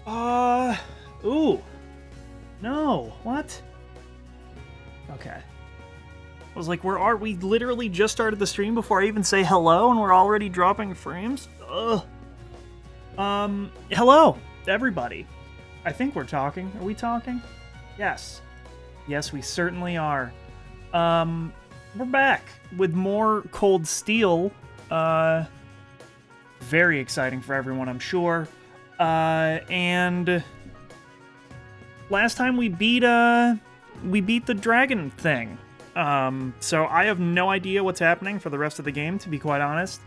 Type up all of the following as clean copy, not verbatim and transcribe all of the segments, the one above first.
Ooh. No, what? Okay. I was like, we literally just started the stream before I even say hello and we're already dropping frames? Ugh. Hello, everybody. I think we're talking. Are we talking? Yes. Yes, we certainly are. We're back with more Cold Steel. Very exciting for everyone, I'm sure. And last time we beat the dragon thing. So I have no idea what's happening for the rest of the game, to be quite honest.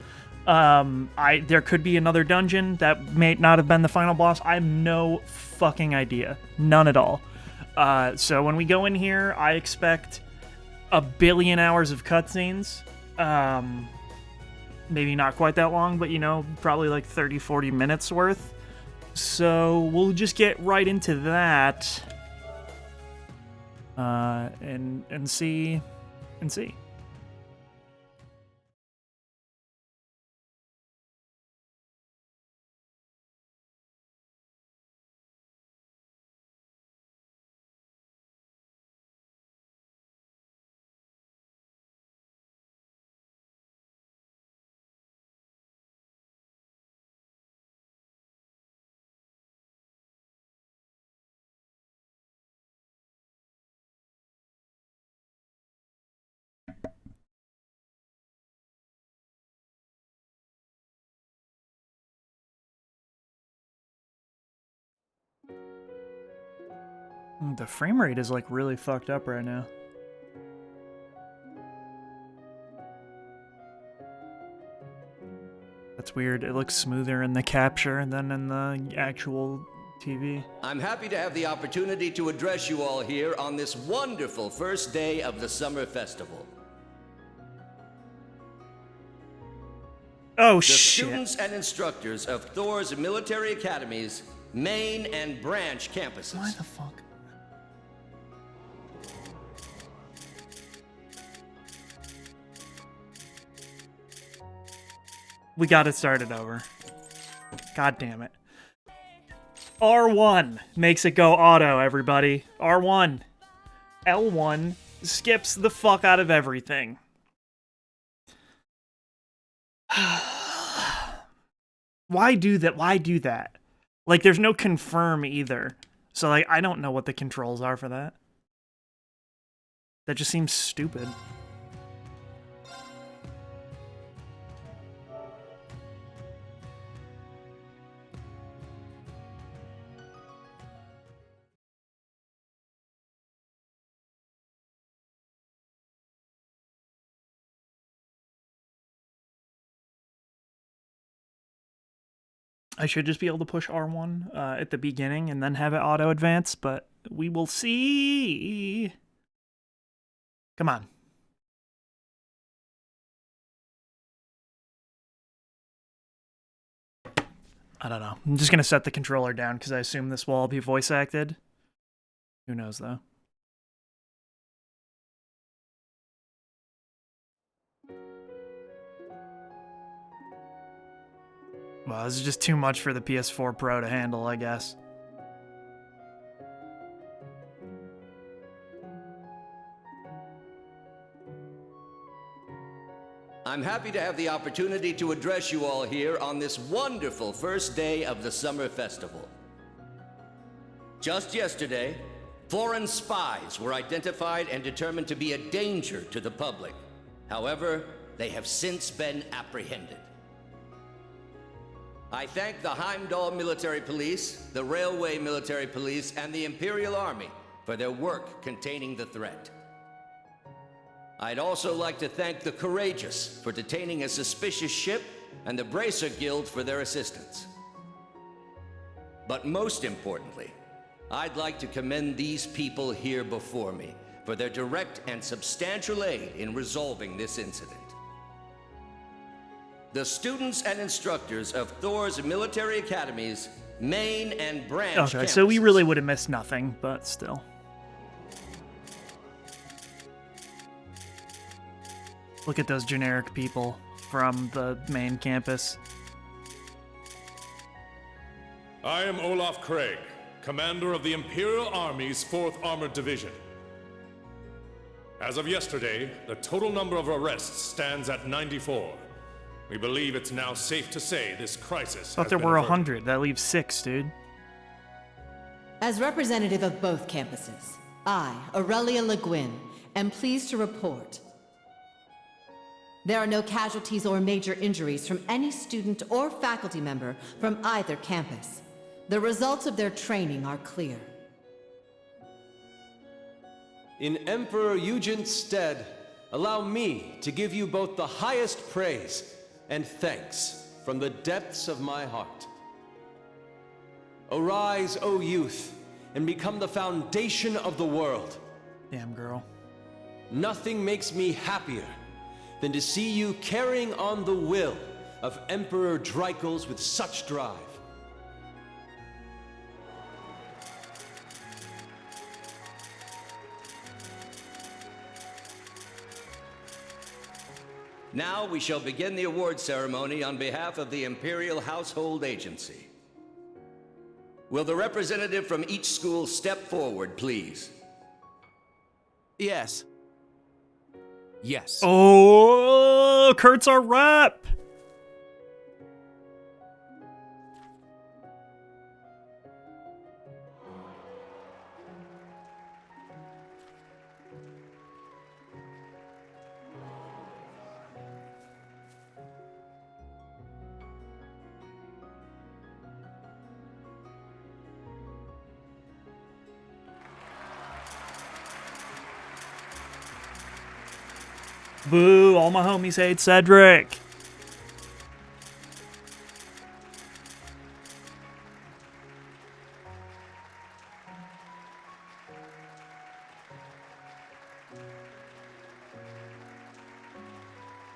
There could be another dungeon that may not have been the final boss. I have no fucking idea. None at all. So when we go in here, I expect a billion hours of cutscenes. Maybe not quite that long, but, you know, probably like 30, 40 minutes worth. So we'll just get right into that. And see. The frame rate is like really fucked up right now. That's weird. It looks smoother in the capture than in the actual TV. I'm happy to have the opportunity to address you all here on this wonderful first day of the Summer Festival. Oh, the shit. Students and instructors of Thors Military Academy's main and branch campuses. Why the fuck? We got it started over. God damn it. R1 makes it go auto, everybody. R1. L1 skips the fuck out of everything. Why do that? Why do that? Like, there's no confirm either. So, like, I don't know what the controls are for that. That just seems stupid. I should just be able to push R1 at the beginning and then have it auto-advance, but we will see. Come on. I don't know. I'm just going to set the controller down because I assume this will all be voice-acted. Who knows, though. Well, this is just too much for the PS4 Pro to handle, I guess. I'm happy to have the opportunity to address you all here on this wonderful first day of the Summer Festival. Just yesterday, foreign spies were identified and determined to be a danger to the public. However, they have since been apprehended. I thank the Heimdall Military Police, the Railway Military Police, and the Imperial Army for their work containing the threat. I'd also like to thank the Courageous for detaining a suspicious ship and the Bracer Guild for their assistance. But most importantly, I'd like to commend these people here before me for their direct and substantial aid in resolving this incident. The students and instructors of Thors Military Academy's main and branch Okay, campuses. so we really would have missed nothing, but still. Look at those generic people from the main campus. I am Olaf Craig, commander of the Imperial Army's 4th Armored Division. As of yesterday, the total number of arrests stands at 94. We believe it's now safe to say this crisis Thought has there been were averted. 100. That leaves 6, dude. As representative of both campuses, I, Aurelia Le Guin, am pleased to report there are no casualties or major injuries from any student or faculty member from either campus. The results of their training are clear. In Emperor Eugen's stead, allow me to give you both the highest praise and thanks from the depths of my heart. Arise, O youth, and become the foundation of the world. Damn, girl. Nothing makes me happier than to see you carrying on the will of Emperor Dreikels with such drive. Now we shall begin the award ceremony on behalf of the Imperial Household Agency. Will the representative from each school step forward, please? Yes. Yes. Oh, Kurt's our rep. Boo, all my homies hate Cedric.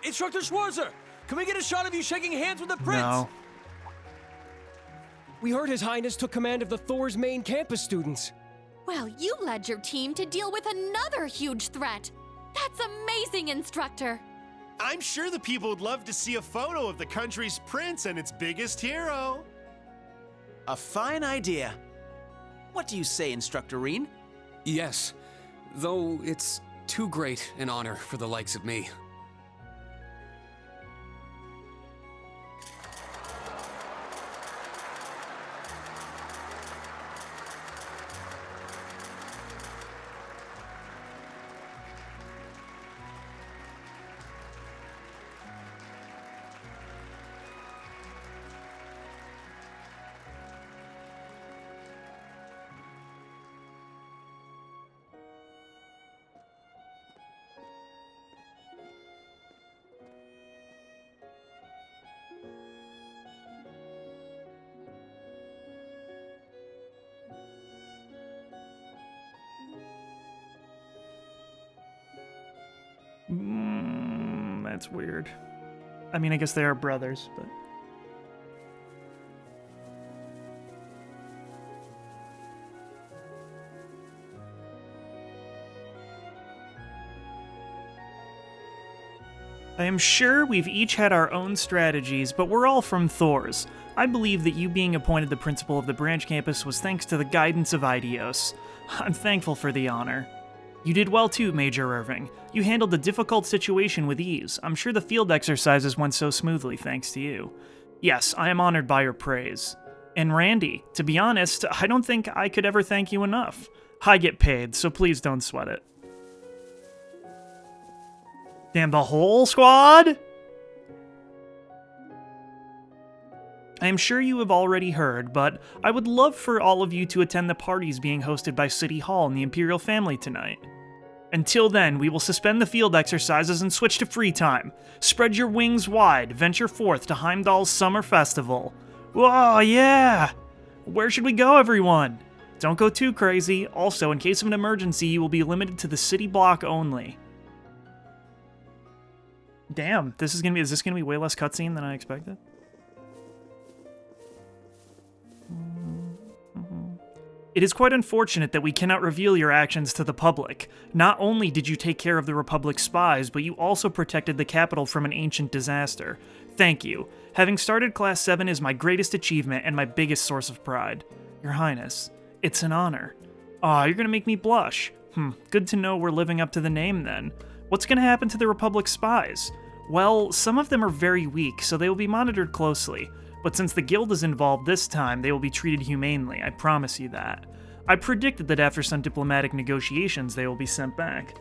Instructor Schwarzer, can we get a shot of you shaking hands with the prince? No. We heard His Highness took command of the Thors main campus students. Well, you led your team to deal with another huge threat. That's amazing, Instructor. I'm sure the people would love to see a photo of the country's prince and its biggest hero. A fine idea. What do you say, Instructor Reen? Yes, though it's too great an honor for the likes of me. That's weird. I mean, I guess they are brothers, but... I am sure we've each had our own strategies, but we're all from Thors. I believe that you being appointed the principal of the branch campus was thanks to the guidance of Idios. I'm thankful for the honor. You did well too, Major Irving. You handled the difficult situation with ease. I'm sure the field exercises went so smoothly thanks to you. Yes, I am honored by your praise. And Randy, to be honest, I don't think I could ever thank you enough. I get paid, so please don't sweat it. Damn, the whole squad? I am sure you have already heard, but I would love for all of you to attend the parties being hosted by City Hall and the Imperial family tonight. Until then, we will suspend the field exercises and switch to free time. Spread your wings wide, venture forth to Heimdall's Summer Festival. Whoa, yeah! Where should we go, everyone? Don't go too crazy. Also, in case of an emergency, you will be limited to the city block only. Damn, is this gonna be way less cutscene than I expected? It is quite unfortunate that we cannot reveal your actions to the public. Not only did you take care of the Republic's spies, but you also protected the capital from an ancient disaster. Thank you. Having started Class 7 is my greatest achievement and my biggest source of pride. Your Highness, it's an honor. Aw, you're gonna make me blush. Good to know we're living up to the name then. What's gonna happen to the Republic spies? Well, some of them are very weak, so they will be monitored closely. But since the Guild is involved this time, they will be treated humanely, I promise you that. I predicted that after some diplomatic negotiations, they will be sent back.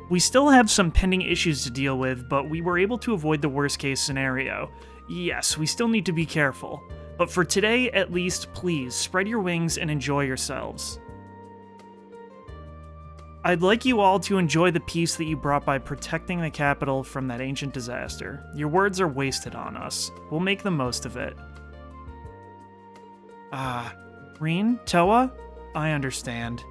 We still have some pending issues to deal with, but we were able to avoid the worst-case scenario. Yes, we still need to be careful. But for today, at least, please, spread your wings and enjoy yourselves. I'd like you all to enjoy the peace that you brought by protecting the capital from that ancient disaster. Your words are wasted on us. We'll make the most of it. Reen? Toa? I understand.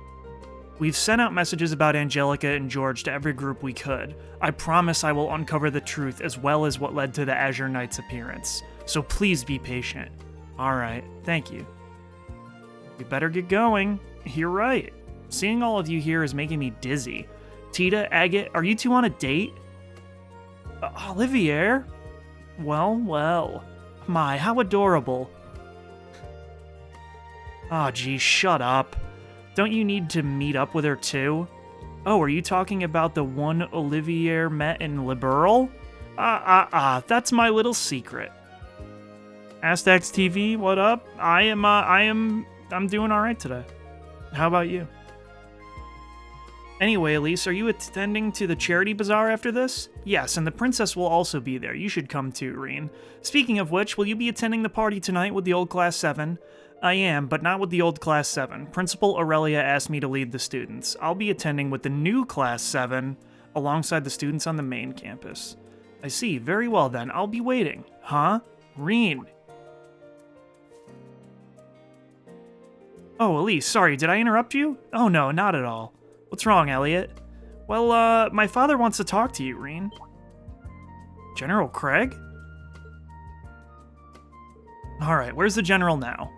We've sent out messages about Angelica and George to every group we could. I promise I will uncover the truth as well as what led to the Azure Knight's appearance. So please be patient. Alright, thank you. We better get going. You're right. Seeing all of you here is making me dizzy. Tita, Agate, are you two on a date? Olivier? Well, well. My, how adorable. Aw, geez, shut up. Don't you need to meet up with her too? Oh, are you talking about the one Olivier met in Liberal? That's my little secret. Astax TV, what up? I'm doing alright today. How about you? Anyway, Elise, are you attending to the charity bazaar after this? Yes, and the princess will also be there. You should come too, Reen. Speaking of which, will you be attending the party tonight with the old Class 7? I am, but not with the old Class 7. Principal Aurelia asked me to lead the students. I'll be attending with the new Class 7 alongside the students on the main campus. I see. Very well then. I'll be waiting. Huh? Reen. Oh, Elise, sorry. Did I interrupt you? Oh no, not at all. What's wrong, Elliot? Well, my father wants to talk to you, Reen. General Craig? Alright, where's the General now?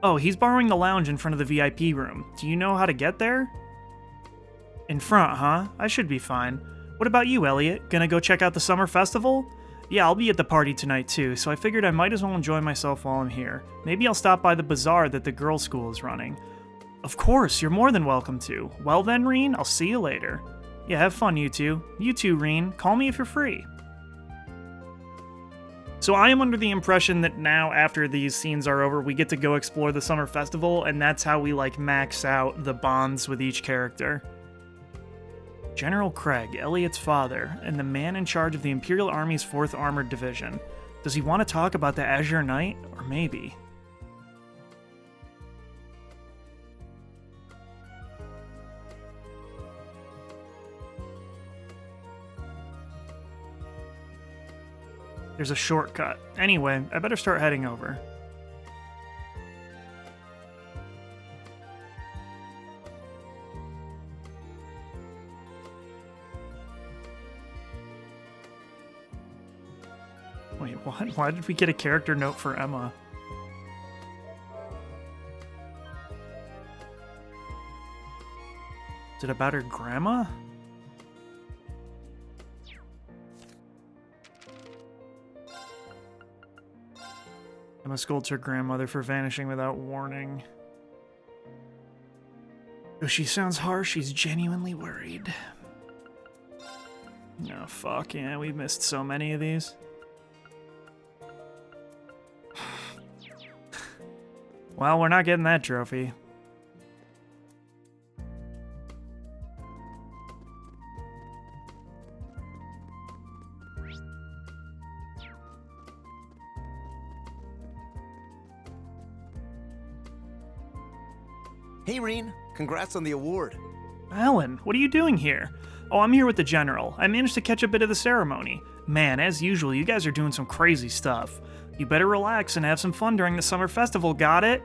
Oh, he's borrowing the lounge in front of the VIP room. Do you know how to get there? In front, huh? I should be fine. What about you, Elliot? Gonna go check out the summer festival? Yeah, I'll be at the party tonight too, so I figured I might as well enjoy myself while I'm here. Maybe I'll stop by the bazaar that the girls' school is running. Of course, you're more than welcome to. Well then, Reen, I'll see you later. Yeah, have fun, you two. You too, Reen. Call me if you're free. So I am under the impression that now, after these scenes are over, we get to go explore the summer festival, and that's how we, like, max out the bonds with each character. General Craig, Elliot's father, and the man in charge of the Imperial Army's 4th Armored Division. Does he want to talk about the Azure Knight? Or maybe... There's a shortcut. Anyway, I better start heading over. Wait, what? Why did we get a character note for Emma? Is it about her grandma? Emma scolds her grandmother for vanishing without warning. Though she sounds harsh, she's genuinely worried. Oh, fuck, yeah, we've missed so many of these. Well, we're not getting that trophy. Hey, Reen. Congrats on the award. Alan, what are you doing here? Oh, I'm here with the General. I managed to catch a bit of the ceremony. Man, as usual, you guys are doing some crazy stuff. You better relax and have some fun during the summer festival, got it?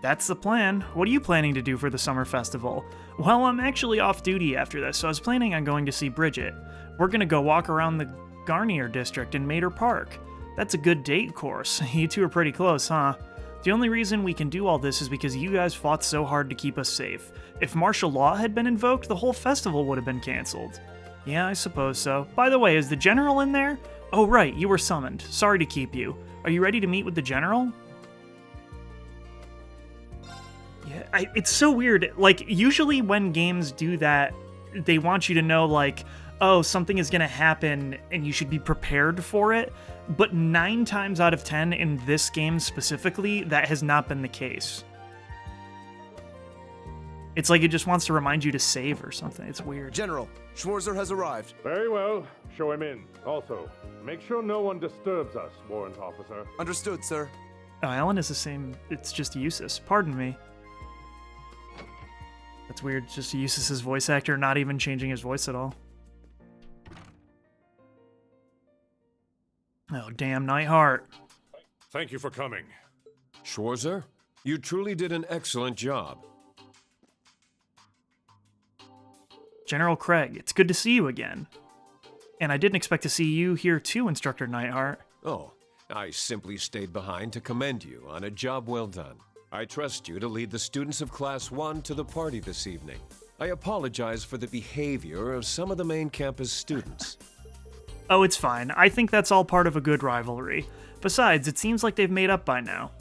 That's the plan. What are you planning to do for the summer festival? Well, I'm actually off duty after this, so I was planning on going to see Bridget. We're gonna go walk around the Garnier district in Mater Park. That's a good date course. You two are pretty close, huh? The only reason we can do all this is because you guys fought so hard to keep us safe. If martial law had been invoked, the whole festival would have been cancelled. Yeah, I suppose so. By the way, is the General in there? Oh, right, you were summoned. Sorry to keep you. Are you ready to meet with the General? Yeah, it's so weird. Like, usually when games do that, they want you to know, like, oh, something is going to happen and you should be prepared for it. But 9 times out of 10 in this game specifically, that has not been the case. It's like it just wants to remind you to save or something. It's weird. General, Schwarzer has arrived. Very well. Show him in. Also, make sure no one disturbs us, Warrant Officer. Understood, sir. Oh, Alan is the same. It's just Eustace. Pardon me. That's weird. Just Eustace's voice actor not even changing his voice at all. Oh, damn, Nightheart. Thank you for coming. Schwarzer, you truly did an excellent job. General Craig, it's good to see you again. And I didn't expect to see you here too, Instructor Nightheart. Oh, I simply stayed behind to commend you on a job well done. I trust you to lead the students of Class 1 to the party this evening. I apologize for the behavior of some of the main campus students. Oh, it's fine. I think that's all part of a good rivalry. Besides, it seems like they've made up by now.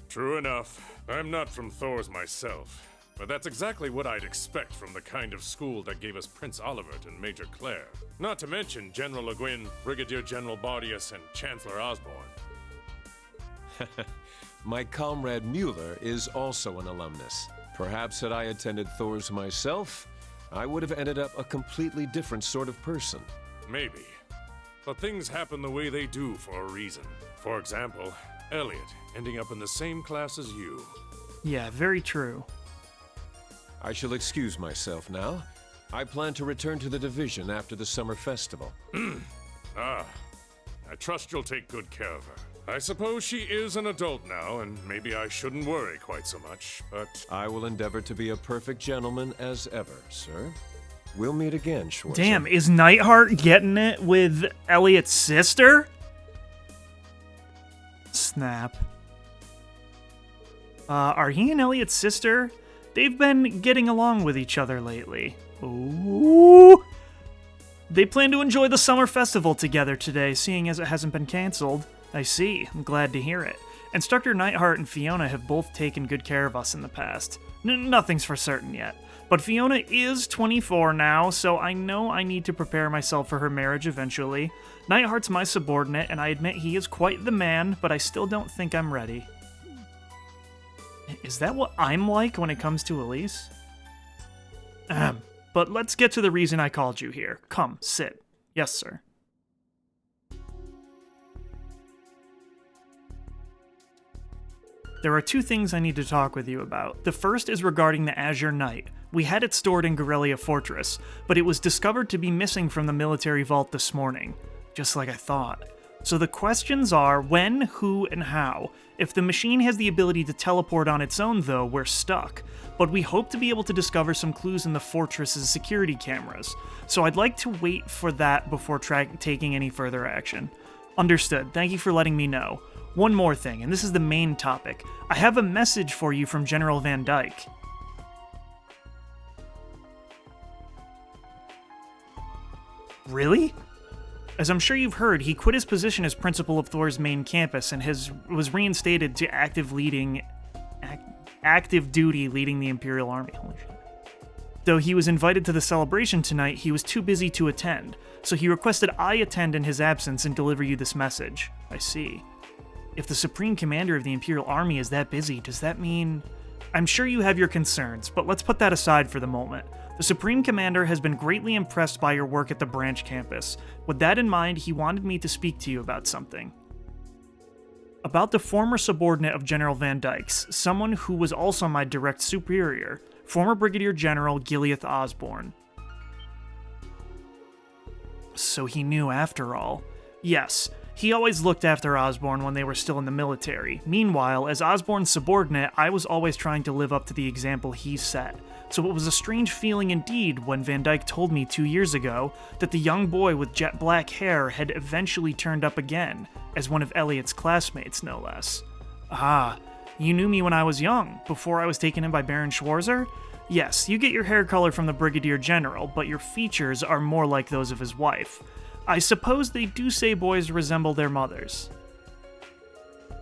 True enough. I'm not from Thors myself, but that's exactly what I'd expect from the kind of school that gave us Prince Olivert and Major Claire. Not to mention General Le Guin, Brigadier General Bardius, and Chancellor Osborne. My comrade Mueller is also an alumnus. Perhaps had I attended Thors myself, I would have ended up a completely different sort of person. Maybe. But things happen the way they do for a reason. For example, Elliot ending up in the same class as you. Yeah, very true. I shall excuse myself now. I plan to return to the division after the summer festival. I trust you'll take good care of her. I suppose she is an adult now, and maybe I shouldn't worry quite so much, but... I will endeavor to be a perfect gentleman as ever, sir. We'll meet again, Schwarzer. Damn, is Nightheart getting it with Elliot's sister? Snap. Are he and Elliot's sister? They've been getting along with each other lately. Ooh. They plan to enjoy the summer festival together today, seeing as it hasn't been canceled. I see. I'm glad to hear it. Instructor Nightheart and Fiona have both taken good care of us in the past. Nothing's for certain yet. But Fiona is 24 now, so I know I need to prepare myself for her marriage eventually. Nightheart's my subordinate, and I admit he is quite the man, but I still don't think I'm ready. Is that what I'm like when it comes to Elise? But let's get to the reason I called you here. Come, sit. Yes, sir. There are 2 things I need to talk with you about. The first is regarding the Azure Knight. We had it stored in Guerrilla Fortress, but it was discovered to be missing from the military vault this morning. Just like I thought. So the questions are when, who, and how. If the machine has the ability to teleport on its own, though, we're stuck. But we hope to be able to discover some clues in the fortress's security cameras. So I'd like to wait for that before taking any further action. Understood. Thank you for letting me know. One more thing, and this is the main topic. I have a message for you from General Van Dyke. Really? As I'm sure you've heard, he quit his position as principal of Thors main campus and was reinstated to active duty leading the Imperial Army. Holy shit. Though he was invited to the celebration tonight, he was too busy to attend, so he requested I attend in his absence and deliver you this message. I see. If the Supreme Commander of the Imperial Army is that busy, does that mean... I'm sure you have your concerns, but let's put that aside for the moment. The Supreme Commander has been greatly impressed by your work at the branch campus. With that in mind, he wanted me to speak to you about something. About the former subordinate of General Van Dyke's, someone who was also my direct superior, former Brigadier General Gileath Osborne. So he knew after all. Yes. He always looked after Osborne when they were still in the military. Meanwhile, as Osborne's subordinate, I was always trying to live up to the example he set. So it was a strange feeling indeed when Van Dyke told me 2 years ago that the young boy with jet black hair had eventually turned up again, as one of Elliot's classmates, no less. Ah, you knew me when I was young, before I was taken in by Baron Schwarzer? Yes, you get your hair color from the Brigadier General, but your features are more like those of his wife. I suppose they do say boys resemble their mothers.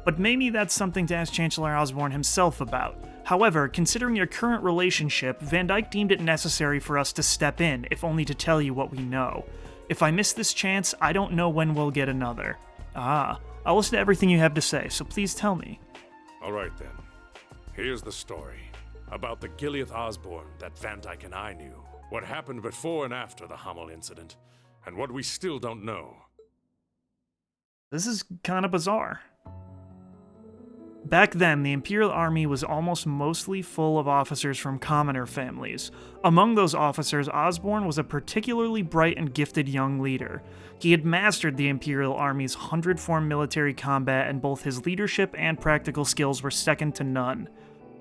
But maybe that's something to ask Chancellor Osborn himself about. However, considering your current relationship, Van Dyke deemed it necessary for us to step in, if only to tell you what we know. If I miss this chance, I don't know when we'll get another. I'll listen to everything you have to say, so please tell me. All right then. Here's the story about the Gileath Osborn that Van Dyke and I knew. What happened before and after the Hummel incident, and what we still don't know. This is kind of bizarre. Back then, the Imperial Army was almost mostly full of officers from commoner families. Among those officers, Osborn was a particularly bright and gifted young leader. He had mastered the Imperial Army's 100-form military combat, and both his leadership and practical skills were second to none.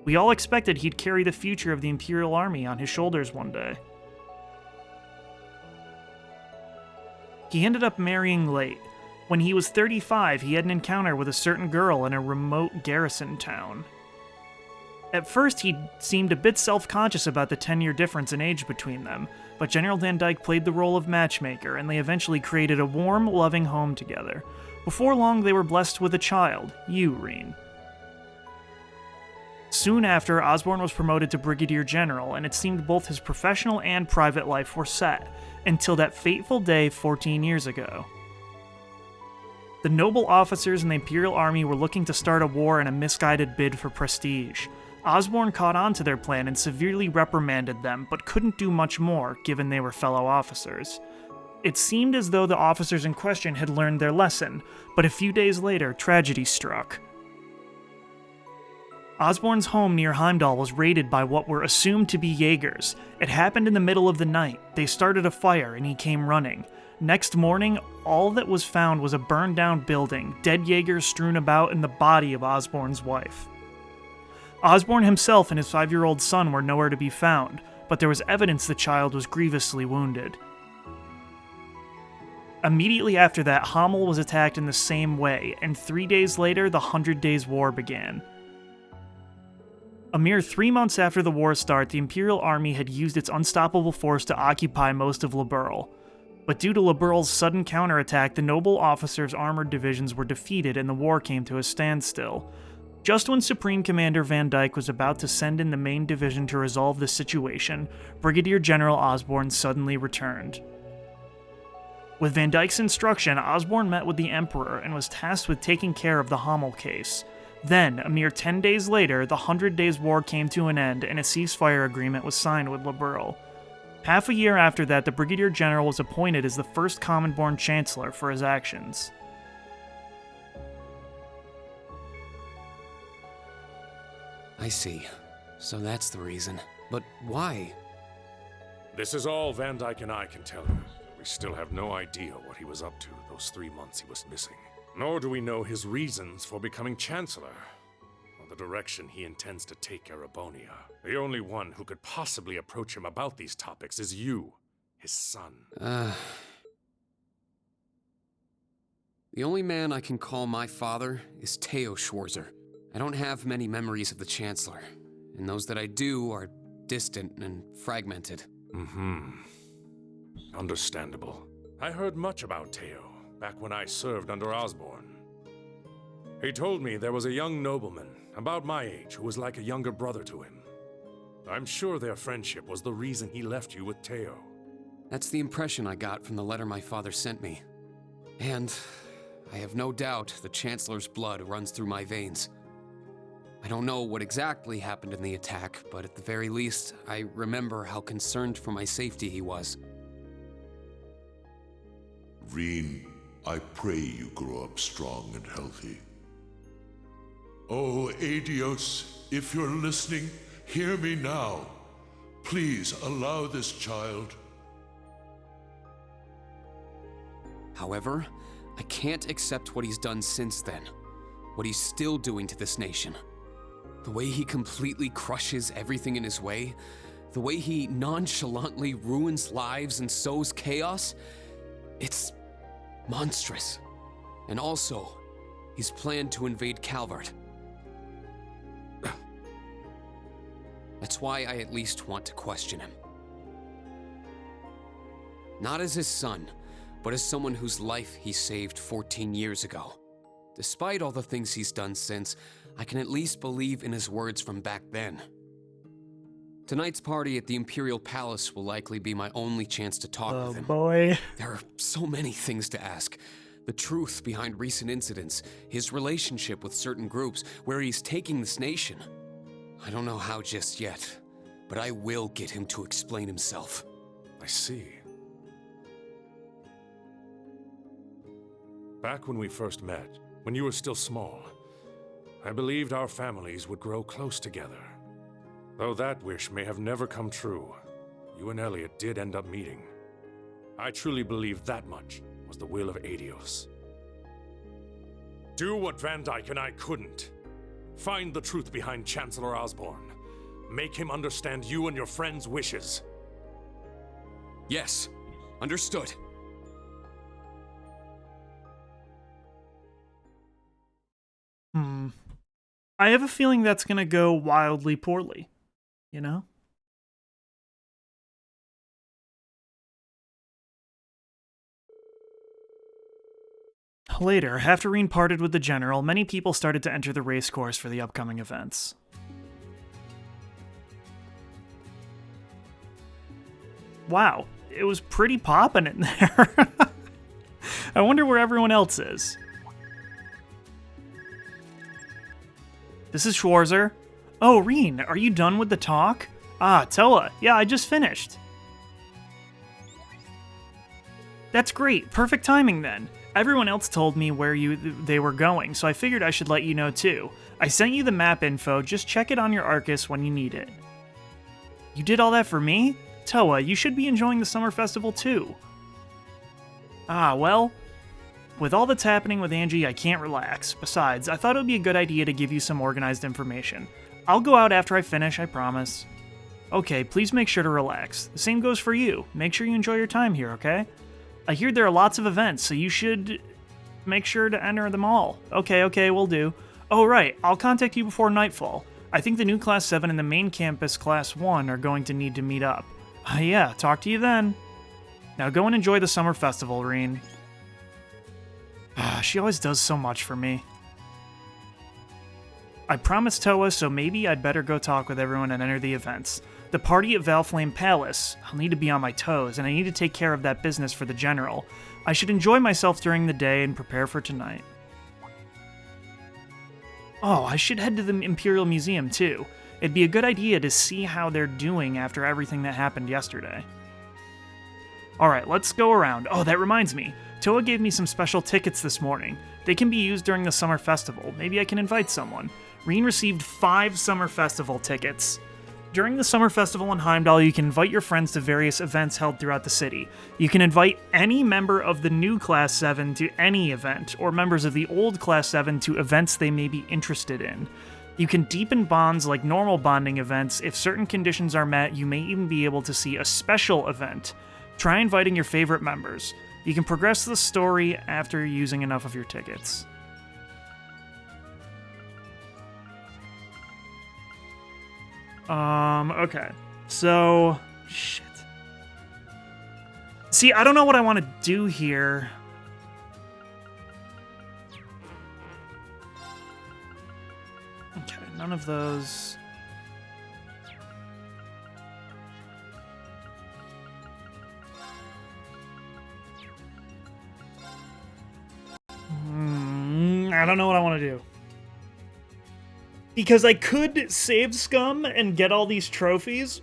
We all expected he'd carry the future of the Imperial Army on his shoulders one day. He ended up marrying late. When he was 35, he had an encounter with a certain girl in a remote garrison town. At first, he seemed a bit self-conscious about the 10-year difference in age between them, but General Van Dyke played the role of matchmaker, and they eventually created a warm, loving home together. Before long, they were blessed with a child, Reen. Soon after, Osborn was promoted to Brigadier General, and it seemed both his professional and private life were set, until that fateful day 14 years ago. The noble officers in the Imperial Army were looking to start a war in a misguided bid for prestige. Osborn caught on to their plan and severely reprimanded them, but couldn't do much more, given they were fellow officers. It seemed as though the officers in question had learned their lesson, but a few days later, tragedy struck. Osborn's home near Heimdall was raided by what were assumed to be Jaegers. It happened in the middle of the night. They started a fire, and he came running. Next morning, all that was found was a burned-down building, dead Jaegers strewn about, and the body of Osborn's wife. Osborn himself and his 5-year-old son were nowhere to be found, but there was evidence the child was grievously wounded. Immediately after that, Hamel was attacked in the same way, and 3 days later, the 100 Days' War began. A mere 3 months after the war's start, the Imperial Army had used its unstoppable force to occupy most of Liberl. But due to Liberl's sudden counterattack, the noble officers' armored divisions were defeated and the war came to a standstill. Just when Supreme Commander Van Dyke was about to send in the main division to resolve the situation, Brigadier General Osborn suddenly returned. With Van Dyke's instruction, Osborn met with the Emperor and was tasked with taking care of the Hamel case. Then, a mere 10 days later, the 100 Days' War came to an end and a ceasefire agreement was signed with Liberl. Half a year after that, the Brigadier General was appointed as the first Common-born Chancellor for his actions. I see. So that's the reason. But why? This is all Van Dyke and I can tell you. We still have no idea what he was up to those 3 months he was missing. Nor do we know his reasons for becoming Chancellor, or the direction he intends to take Erebonia. The only one who could possibly approach him about these topics is you, his son. The only man I can call my father is Theo Schwarzer. I don't have many memories of the Chancellor, and those that I do are distant and fragmented. Understandable. I heard much about Theo back when I served under Osborn. He told me there was a young nobleman, about my age, who was like a younger brother to him. I'm sure their friendship was the reason he left you with Theo. That's the impression I got from the letter my father sent me. And I have no doubt the Chancellor's blood runs through my veins. I don't know what exactly happened in the attack, but at the very least, I remember how concerned for my safety he was. Reen, I pray you grow up strong and healthy. Oh, Adios, if you're listening, hear me now. Please allow this child. However, I can't accept what he's done since then. What he's still doing to this nation. The way he completely crushes everything in his way. The way he nonchalantly ruins lives and sows chaos. It's monstrous. And also, he's planned to invade Calvert. That's why I at least want to question him. Not as his son, but as someone whose life he saved 14 years ago. Despite all the things he's done since, I can at least believe in his words from back then. Tonight's party at the Imperial Palace will likely be my only chance to talk with him. Boy. There are so many things to ask. The truth behind recent incidents, his relationship with certain groups, where he's taking this nation. I don't know how just yet, but I will get him to explain himself. I see. Back when we first met, when you were still small, I believed our families would grow close together. Though that wish may have never come true, you and Elliot did end up meeting. I truly believe that much was the will of Adios. Do what Van Dyke and I couldn't. Find the truth behind Chancellor Osborn. Make him understand you and your friends' wishes. Yes, understood. I have a feeling that's gonna go wildly poorly, you know? Later, after Reen parted with the general, many people started to enter the race course for the upcoming events. Wow, it was pretty poppin' in there. I wonder where everyone else is. This is Schwarzer. Oh, Reen, are you done with the talk? Ah, Toa. Yeah, I just finished. That's great. Perfect timing then. Everyone else told me where they were going, so I figured I should let you know too. I sent you the map info. Just check it on your Arcus when you need it. You did all that for me? Toa, you should be enjoying the summer festival too. Ah, well, with all that's happening with Angie, I can't relax. Besides, I thought it would be a good idea to give you some organized information. I'll go out after I finish, I promise. Okay, please make sure to relax. The same goes for you. Make sure you enjoy your time here, okay? I hear there are lots of events, so you should make sure to enter them all. Okay, will do. Oh, right, I'll contact you before nightfall. I think the new Class 7 and the main campus Class 1 are going to need to meet up. Yeah, talk to you then. Now go and enjoy the summer festival, Reen. She always does so much for me. I promised Toa, so maybe I'd better go talk with everyone and enter the events. The party at Valflame Palace. I'll need to be on my toes, and I need to take care of that business for the general. I should enjoy myself during the day and prepare for tonight. Oh, I should head to the Imperial Museum too. It'd be a good idea to see how they're doing after everything that happened yesterday. Alright, let's go around. Oh, that reminds me. Toa gave me some special tickets this morning. They can be used during the summer festival. Maybe I can invite someone. Reen received 5 summer festival tickets. During the summer festival in Heimdall, you can invite your friends to various events held throughout the city. You can invite any member of the new Class 7 to any event, or members of the old Class 7 to events they may be interested in. You can deepen bonds like normal bonding events. If certain conditions are met, you may even be able to see a special event. Try inviting your favorite members. You can progress the story after using enough of your tickets. Okay. So, shit. See, I don't know what I want to do here. Okay, none of those. I don't know what I want to do. Because I could save Scum and get all these trophies,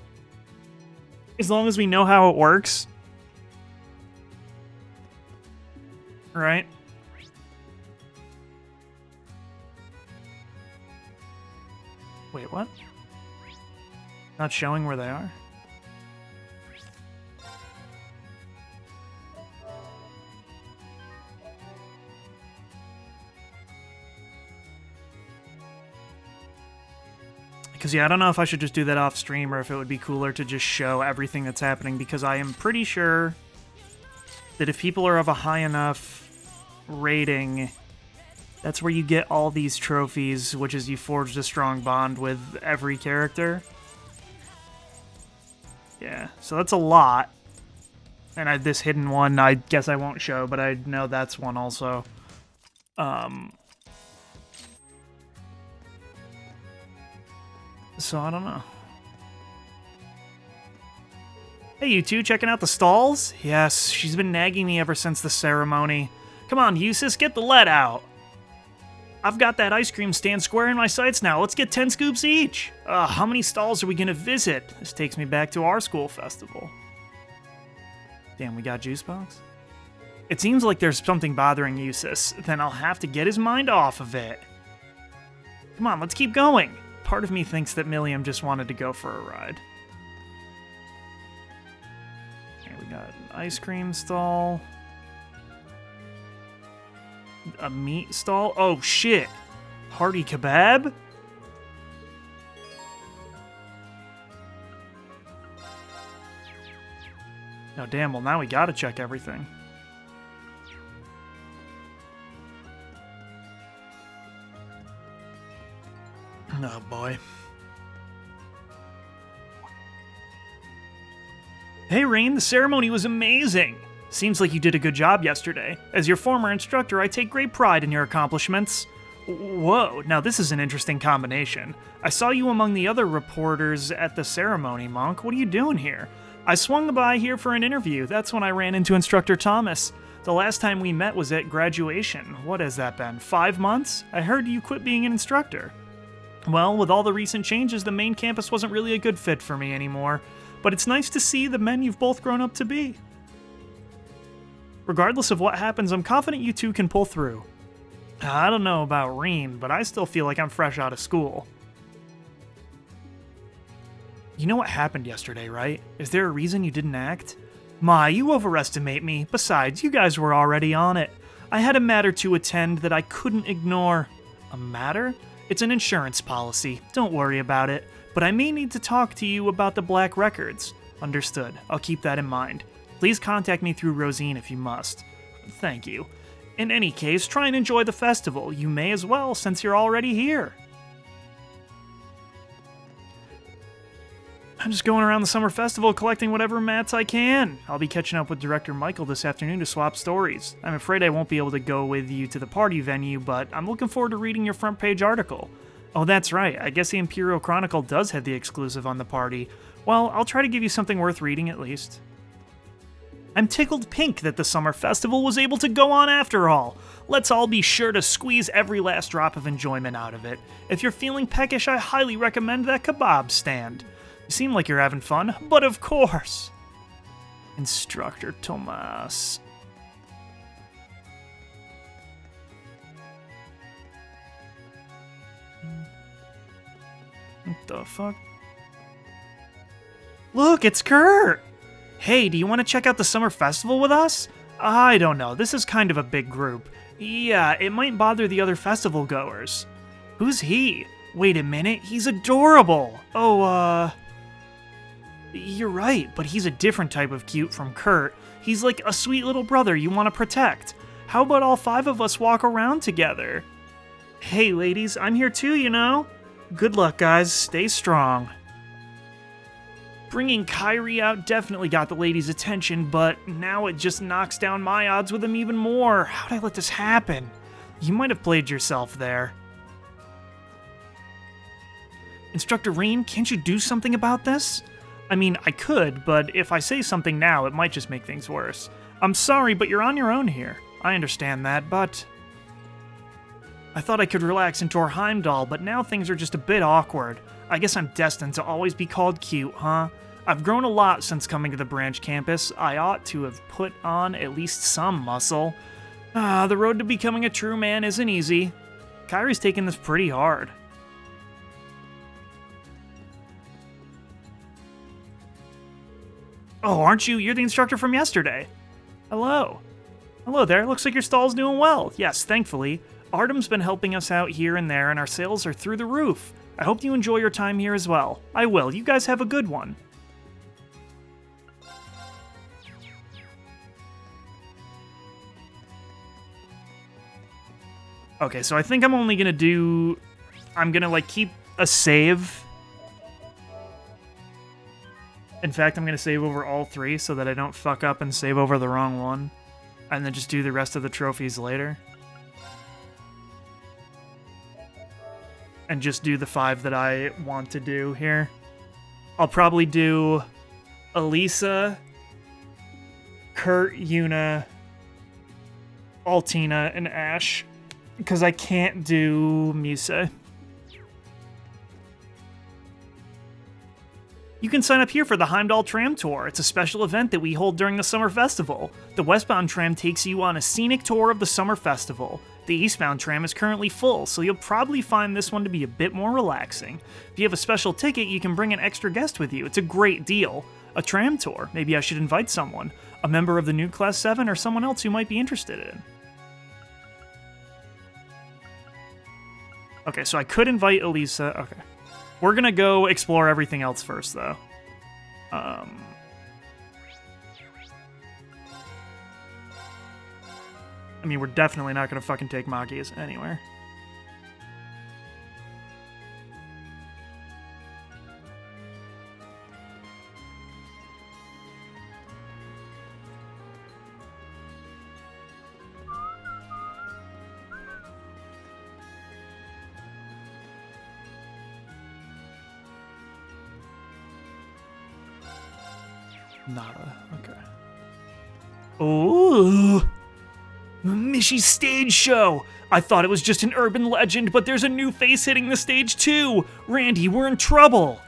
as long as we know how it works. Right? Wait, what? Not showing where they are? Because, yeah, I don't know if I should just do that off stream or if it would be cooler to just show everything that's happening, because I am pretty sure that if people are of a high enough rating, that's where you get all these trophies, which is you forged a strong bond with every character. Yeah, so that's a lot. And this hidden one, I guess I won't show, but I know that's one also. So I don't know. Hey, you two, checking out the stalls? Yes, she's been nagging me ever since the ceremony. Come on, Eustace, get the lead out. I've got that ice cream stand square in my sights now. Let's get 10 scoops each. How many stalls are we gonna visit? This takes me back to our school festival. Damn, we got juice box? It seems like there's something bothering Eustace. Then I'll have to get his mind off of it. Come on, let's keep going. Part of me thinks that Milliam just wanted to go for a ride. Here we got an ice cream stall. A meat stall? Oh shit! Hearty kebab? Oh damn, well now we gotta check everything. Oh boy. Hey Rain, the ceremony was amazing! Seems like you did a good job yesterday. As your former instructor, I take great pride in your accomplishments. Whoa, now this is an interesting combination. I saw you among the other reporters at the ceremony, Monk. What are you doing here? I swung by here for an interview. That's when I ran into Instructor Thomas. The last time we met was at graduation. What has that been, 5 months? I heard you quit being an instructor. Well, with all the recent changes, the main campus wasn't really a good fit for me anymore. But it's nice to see the men you've both grown up to be. Regardless of what happens, I'm confident you two can pull through. I don't know about Reen, but I still feel like I'm fresh out of school. You know what happened yesterday, right? Is there a reason you didn't act? Ma, you overestimate me. Besides, you guys were already on it. I had a matter to attend that I couldn't ignore. A matter? It's an insurance policy. Don't worry about it. But I may need to talk to you about the black records. Understood. I'll keep that in mind. Please contact me through Rosine if you must. Thank you. In any case, try and enjoy the festival. You may as well, since you're already here. I'm just going around the summer festival collecting whatever mats I can. I'll be catching up with Director Michael this afternoon to swap stories. I'm afraid I won't be able to go with you to the party venue, but I'm looking forward to reading your front page article. Oh, that's right. I guess the Imperial Chronicle does have the exclusive on the party. Well, I'll try to give you something worth reading at least. I'm tickled pink that the summer festival was able to go on after all. Let's all be sure to squeeze every last drop of enjoyment out of it. If you're feeling peckish, I highly recommend that kebab stand. You seem like you're having fun, but of course. Instructor Tomas. What the fuck? Look, it's Kurt! Hey, do you want to check out the summer festival with us? I don't know, this is kind of a big group. Yeah, it might bother the other festival goers. Who's he? Wait a minute, he's adorable! Oh, You're right, but he's a different type of cute from Kurt. He's like a sweet little brother you want to protect. How about all 5 of us walk around together? Hey ladies, I'm here too, you know? Good luck, guys. Stay strong. Bringing Kyrie out definitely got the ladies' attention, but now it just knocks down my odds with him even more. How'd I let this happen? You might have played yourself there. Instructor Rain, can't you do something about this? I mean, I could, but if I say something now, it might just make things worse. I'm sorry, but you're on your own here. I understand that, but... I thought I could relax into our Heimdall, but now things are just a bit awkward. I guess I'm destined to always be called cute, huh? I've grown a lot since coming to the branch campus. I ought to have put on at least some muscle. The road to becoming a true man isn't easy. Kyrie's taking this pretty hard. Oh, aren't you? You're the instructor from yesterday. Hello. Hello there. Looks like your stall's doing well. Yes, thankfully. Artem's been helping us out here and there, and our sales are through the roof. I hope you enjoy your time here as well. I will. You guys have a good one. Okay, so I think I'm only gonna do... I'm gonna, like, keep a save. In fact, I'm going to save over all 3 so that I don't fuck up and save over the wrong one. And then just do the rest of the trophies later. And just do the 5 that I want to do here. I'll probably do Elisa, Kurt, Yuna, Altina, and Ash. Because I can't do Muse. You can sign up here for the Heimdall Tram Tour. It's a special event that we hold during the Summer Festival. The westbound tram takes you on a scenic tour of the Summer Festival. The eastbound tram is currently full, so you'll probably find this one to be a bit more relaxing. If you have a special ticket, you can bring an extra guest with you. It's a great deal. A tram tour. Maybe I should invite someone. A member of the new Class 7 or someone else who might be interested in. Okay, so I could invite Elisa. Okay. We're gonna go explore everything else first, though. I mean, we're definitely not gonna fucking take Magius anywhere. Nada. Okay. Ooh! Mishy's stage show! I thought it was just an urban legend, but there's a new face hitting the stage too! Randy, we're in trouble!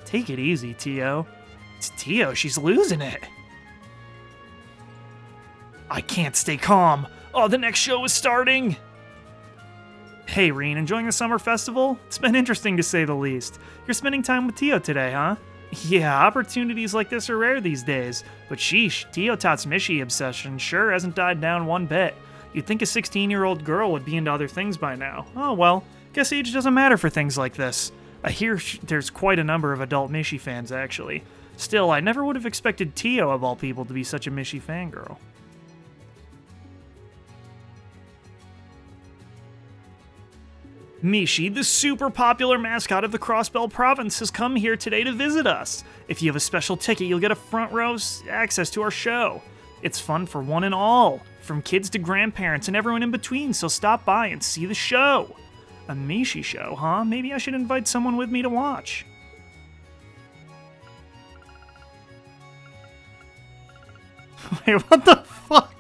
Take it easy, Tio. It's Tio, she's losing it. I can't stay calm. Oh, the next show is starting! Hey, Reen, enjoying the summer festival? It's been interesting to say the least. You're spending time with Tio today, huh? Yeah, opportunities like this are rare these days, but sheesh, Teotat's Mishy obsession sure hasn't died down one bit. You'd think a 16-year-old girl would be into other things by now. Oh well, guess age doesn't matter for things like this. I hear there's quite a number of adult Mishy fans, actually. Still, I never would have expected Tio, of all people, to be such a Mishy fangirl. Mishi, the super popular mascot of the Crossbell Province, has come here today to visit us. If you have a special ticket, you'll get a front row access to our show. It's fun for one and all, from kids to grandparents and everyone in between, so stop by and see the show. A Mishi show, huh? Maybe I should invite someone with me to watch. Wait, what the fuck?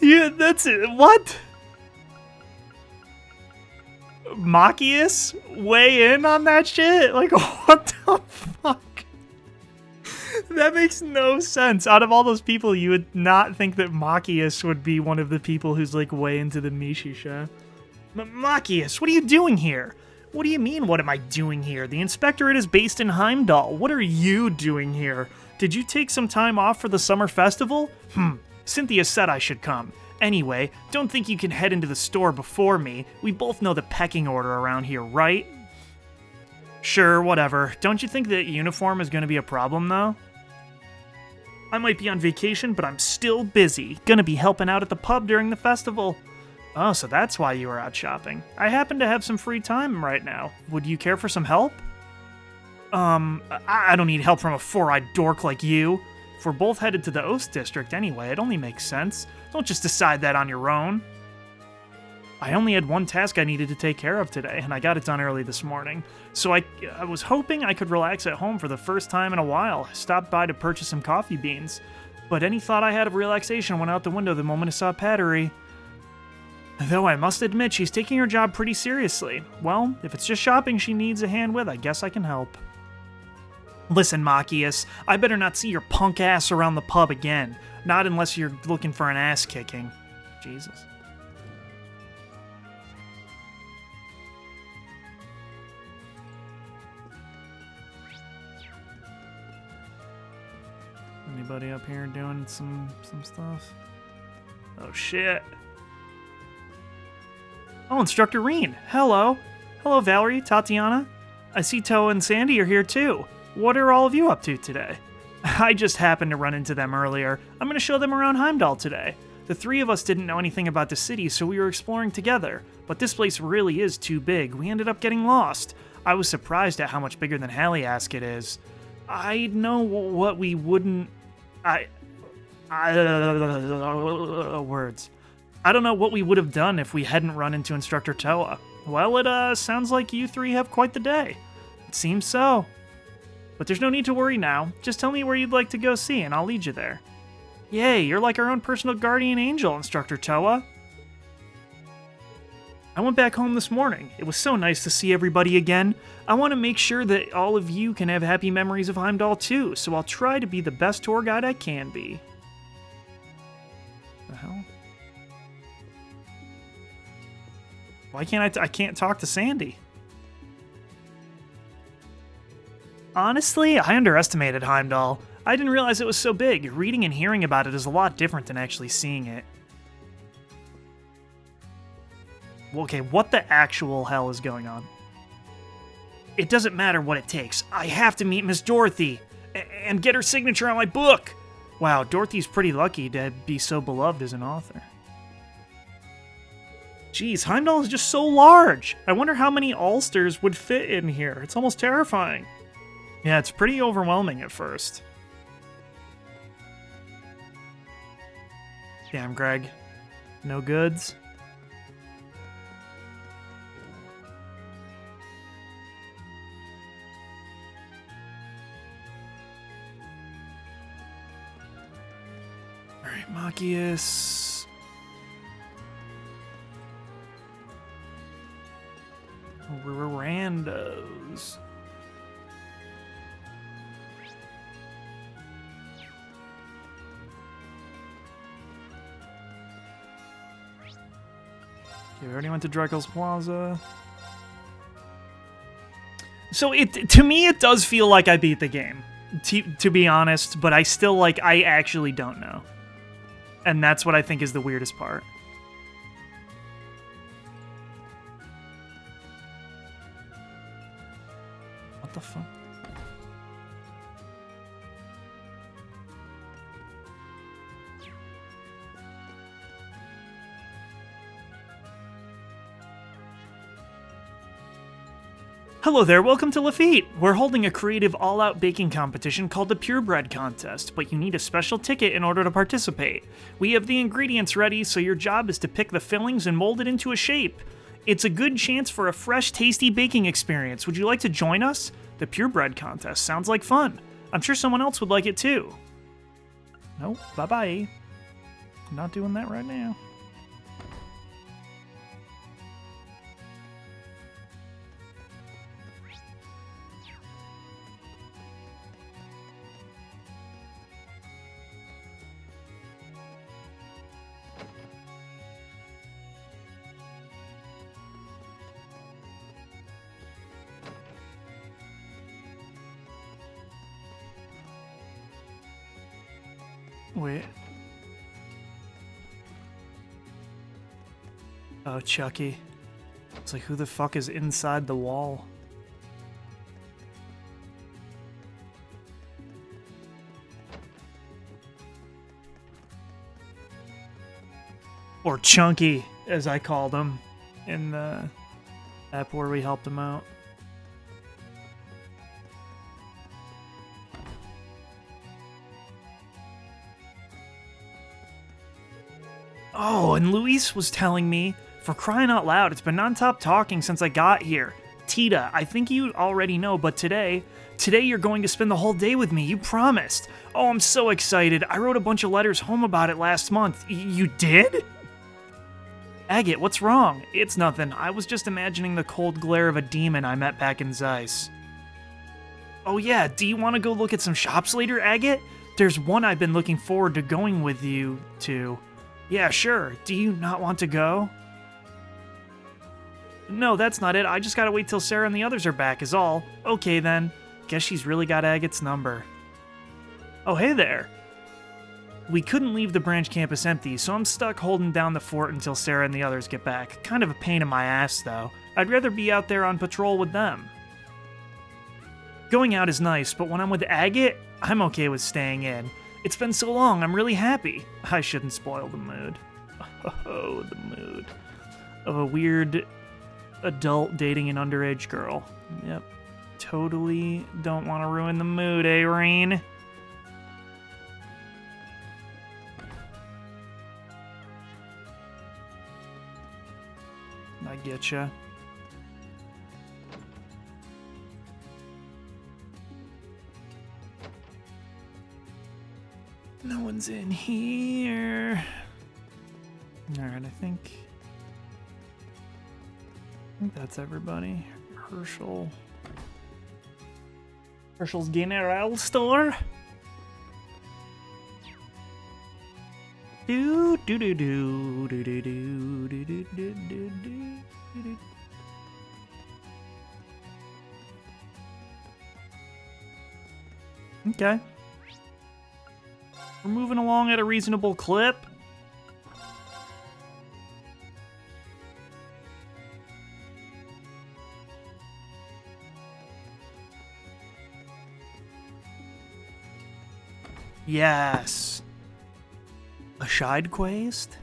Yeah, that's it. What? Machias weigh in on that shit? Like, what the fuck? That makes no sense. Out of all those people, you would not think that Machias would be one of the people who's like way into the Mishi show. Machias, what are you doing here? What do you mean, what am I doing here? The Inspectorate is based in Heimdall. What are you doing here? Did you take some time off for the summer festival? Cynthia said I should come. Anyway, don't think you can head into the store before me. We both know the pecking order around here, right? Sure, whatever. Don't you think that uniform is going to be a problem, though? I might be on vacation, but I'm still busy. Gonna be helping out at the pub during the festival. Oh, so that's why you were out shopping. I happen to have some free time right now. Would you care for some help? I don't need help from a four-eyed dork like you. If we're both headed to the Oast District anyway, it only makes sense. Don't just decide that on your own. I only had one task I needed to take care of today, and I got it done early this morning. So I was hoping I could relax at home for the first time in a while. Stopped by to purchase some coffee beans. But any thought I had of relaxation went out the window the moment I saw Pattery. Though I must admit, she's taking her job pretty seriously. Well, if it's just shopping she needs a hand with, I guess I can help. Listen, Machias, I better not see your punk ass around the pub again. Not unless you're looking for an ass kicking. Jesus. Anybody up here doing some stuff? Oh shit. Oh, Instructor Reen. Hello. Hello, Valerie, Tatiana. I see Toa and Sandy are here too. What are all of you up to today? I just happened to run into them earlier. I'm going to show them around Heimdall today. The three of us didn't know anything about the city, so we were exploring together. But this place really is too big. We ended up getting lost. I was surprised at how much bigger than Haliask it is. I know what we wouldn't... words. I don't know what we would have done if we hadn't run into Instructor Toa. Well, it sounds like you three have quite the day. It seems so. But there's no need to worry now. Just tell me where you'd like to go see, and I'll lead you there. Yay, you're like our own personal guardian angel, Instructor Toa. I went back home this morning. It was so nice to see everybody again. I want to make sure that all of you can have happy memories of Heimdall too, so I'll try to be the best tour guide I can be. The hell? Why can't I can't talk to Sandy? Honestly, I underestimated Heimdall. I didn't realize it was so big. Reading and hearing about it is a lot different than actually seeing it. Okay, what the actual hell is going on? It doesn't matter what it takes. I have to meet Miss Dorothy and get her signature on my book. Wow, Dorothy's pretty lucky to be so beloved as an author. Jeez, Heimdall is just so large. I wonder how many Ulsters would fit in here. It's almost terrifying. Yeah, it's pretty overwhelming at first. Damn, Greg. No goods? Alright, Machias. Randos. Okay, we already went to Dreikel's Plaza. So to me, it does feel like I beat the game, to be honest, but I still, like, I actually don't know. And that's what I think is the weirdest part. What the fuck? Hello there, welcome to Lafitte. We're holding a creative all-out baking competition called the Purebred Contest, but you need a special ticket in order to participate. We have the ingredients ready, so your job is to pick the fillings and mold it into a shape. It's a good chance for a fresh, tasty baking experience. Would you like to join us? The Purebred Contest sounds like fun. I'm sure someone else would like it too. Nope, bye-bye. Not doing that right now. Wait. Oh, Chucky. It's like, who the fuck is inside the wall? Or Chunky, as I called him in the app where we helped him out. Oh, and Luis was telling me, for crying out loud, it's been non-stop talking since I got here. Tita, I think you already know, but today you're going to spend the whole day with me, you promised. Oh, I'm so excited. I wrote a bunch of letters home about it last month. You did? Agate, what's wrong? It's nothing. I was just imagining the cold glare of a demon I met back in Zeiss. Oh yeah, do you want to go look at some shops later, Agate? There's one I've been looking forward to going with you to. Yeah, sure. Do you not want to go? No, that's not it. I just gotta wait till Sarah and the others are back is all. Okay then. Guess she's really got Agate's number. Oh, hey there. We couldn't leave the branch campus empty, so I'm stuck holding down the fort until Sarah and the others get back. Kind of a pain in my ass, though. I'd rather be out there on patrol with them. Going out is nice, but when I'm with Agate, I'm okay with staying in. It's been so long, I'm really happy. I shouldn't spoil the mood. Oh, the mood. Of a weird adult dating an underage girl. Yep. Totally don't want to ruin the mood, eh, Rain? I getcha. No one's in here. Alright, I think that's everybody. Herschel's General Store. Do do do do do do do do do do do do. Okay. We're moving along at a reasonable clip. Yes. A side quest?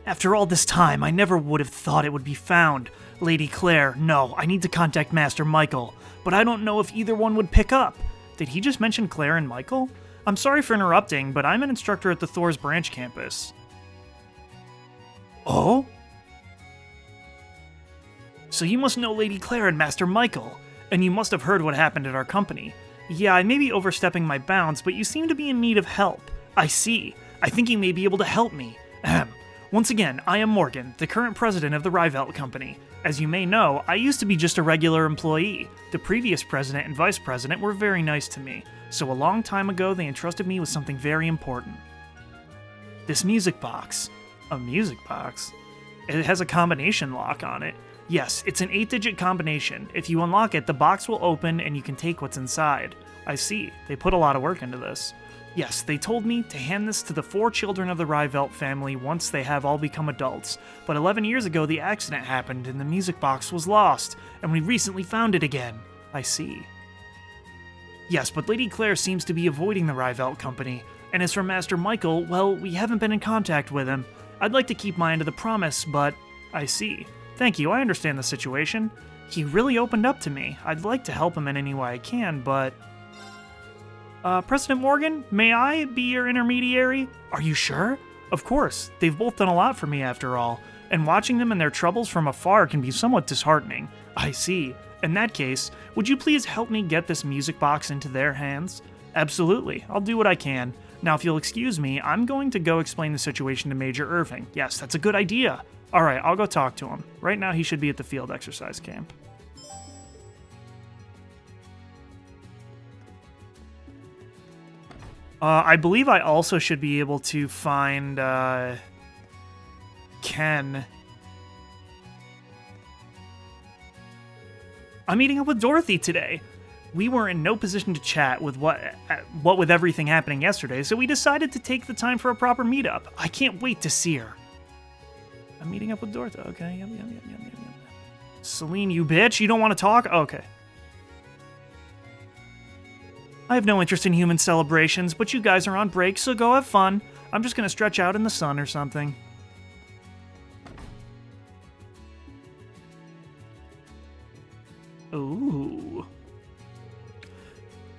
After all this time, I never would have thought it would be found. Lady Claire, no, I need to contact Master Michael, but I don't know if either one would pick up. Did he just mention Claire and Michael? I'm sorry for interrupting, but I'm an instructor at the Thors branch campus. Oh? So you must know Lady Claire and Master Michael, and you must have heard what happened at our company. Yeah, I may be overstepping my bounds, but you seem to be in need of help. I see. I think you may be able to help me. Ahem. Once again, I am Morgan, the current president of the Rivelt Company. As you may know, I used to be just a regular employee. The previous president and vice president were very nice to me, so a long time ago they entrusted me with something very important. This music box. A music box? It has a combination lock on it. Yes, it's an 8-digit combination. If you unlock it, the box will open and you can take what's inside. I see. They put a lot of work into this. Yes, they told me to hand this to the 4 children of the Rivelt family once they have all become adults, but 11 years ago the accident happened and the music box was lost, and we recently found it again. I see. Yes, but Lady Claire seems to be avoiding the Rivelt Company, and as for Master Michael, well, we haven't been in contact with him. I'd like to keep my end of the promise, but I see. Thank you, I understand the situation. He really opened up to me. I'd like to help him in any way I can, but... President Morgan, may I be your intermediary? Are you sure? Of course, they've both done a lot for me after all, and watching them and their troubles from afar can be somewhat disheartening. I see. In that case, would you please help me get this music box into their hands? Absolutely, I'll do what I can. Now, if you'll excuse me, I'm going to go explain the situation to Major Irving. Yes, that's a good idea. Alright, I'll go talk to him. Right now, he should be at the field exercise camp. I believe I also should be able to find, Ken. I'm meeting up with Dorothy today. We were in no position to chat with what with everything happening yesterday, so we decided to take the time for a proper meetup. I can't wait to see her. I'm meeting up with Dorothy. Okay, yep. Celine, you bitch, you don't want to talk? Okay. I have no interest in human celebrations, but you guys are on break, so go have fun. I'm just gonna stretch out in the sun or something. Ooh.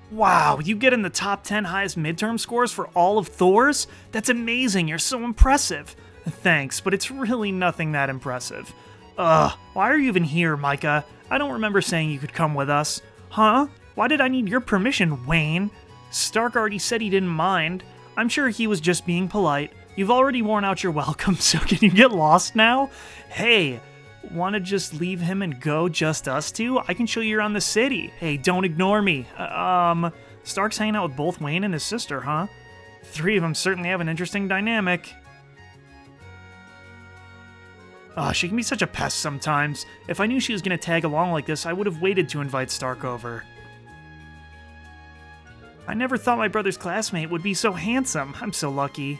Wow, you get in the top 10 highest midterm scores for all of Thors? That's amazing, you're so impressive. Thanks, but it's really nothing that impressive. Ugh, why are you even here, Micah? I don't remember saying you could come with us. Huh? Why did I need your permission, Wayne? Stark already said he didn't mind. I'm sure he was just being polite. You've already worn out your welcome, so can you get lost now? Hey, wanna just leave him and go just us two? I can show you around the city. Hey, don't ignore me. Stark's hanging out with both Wayne and his sister, huh? 3 of them certainly have an interesting dynamic. She can be such a pest sometimes. If I knew she was gonna tag along like this, I would have waited to invite Stark over. I never thought my brother's classmate would be so handsome. I'm so lucky.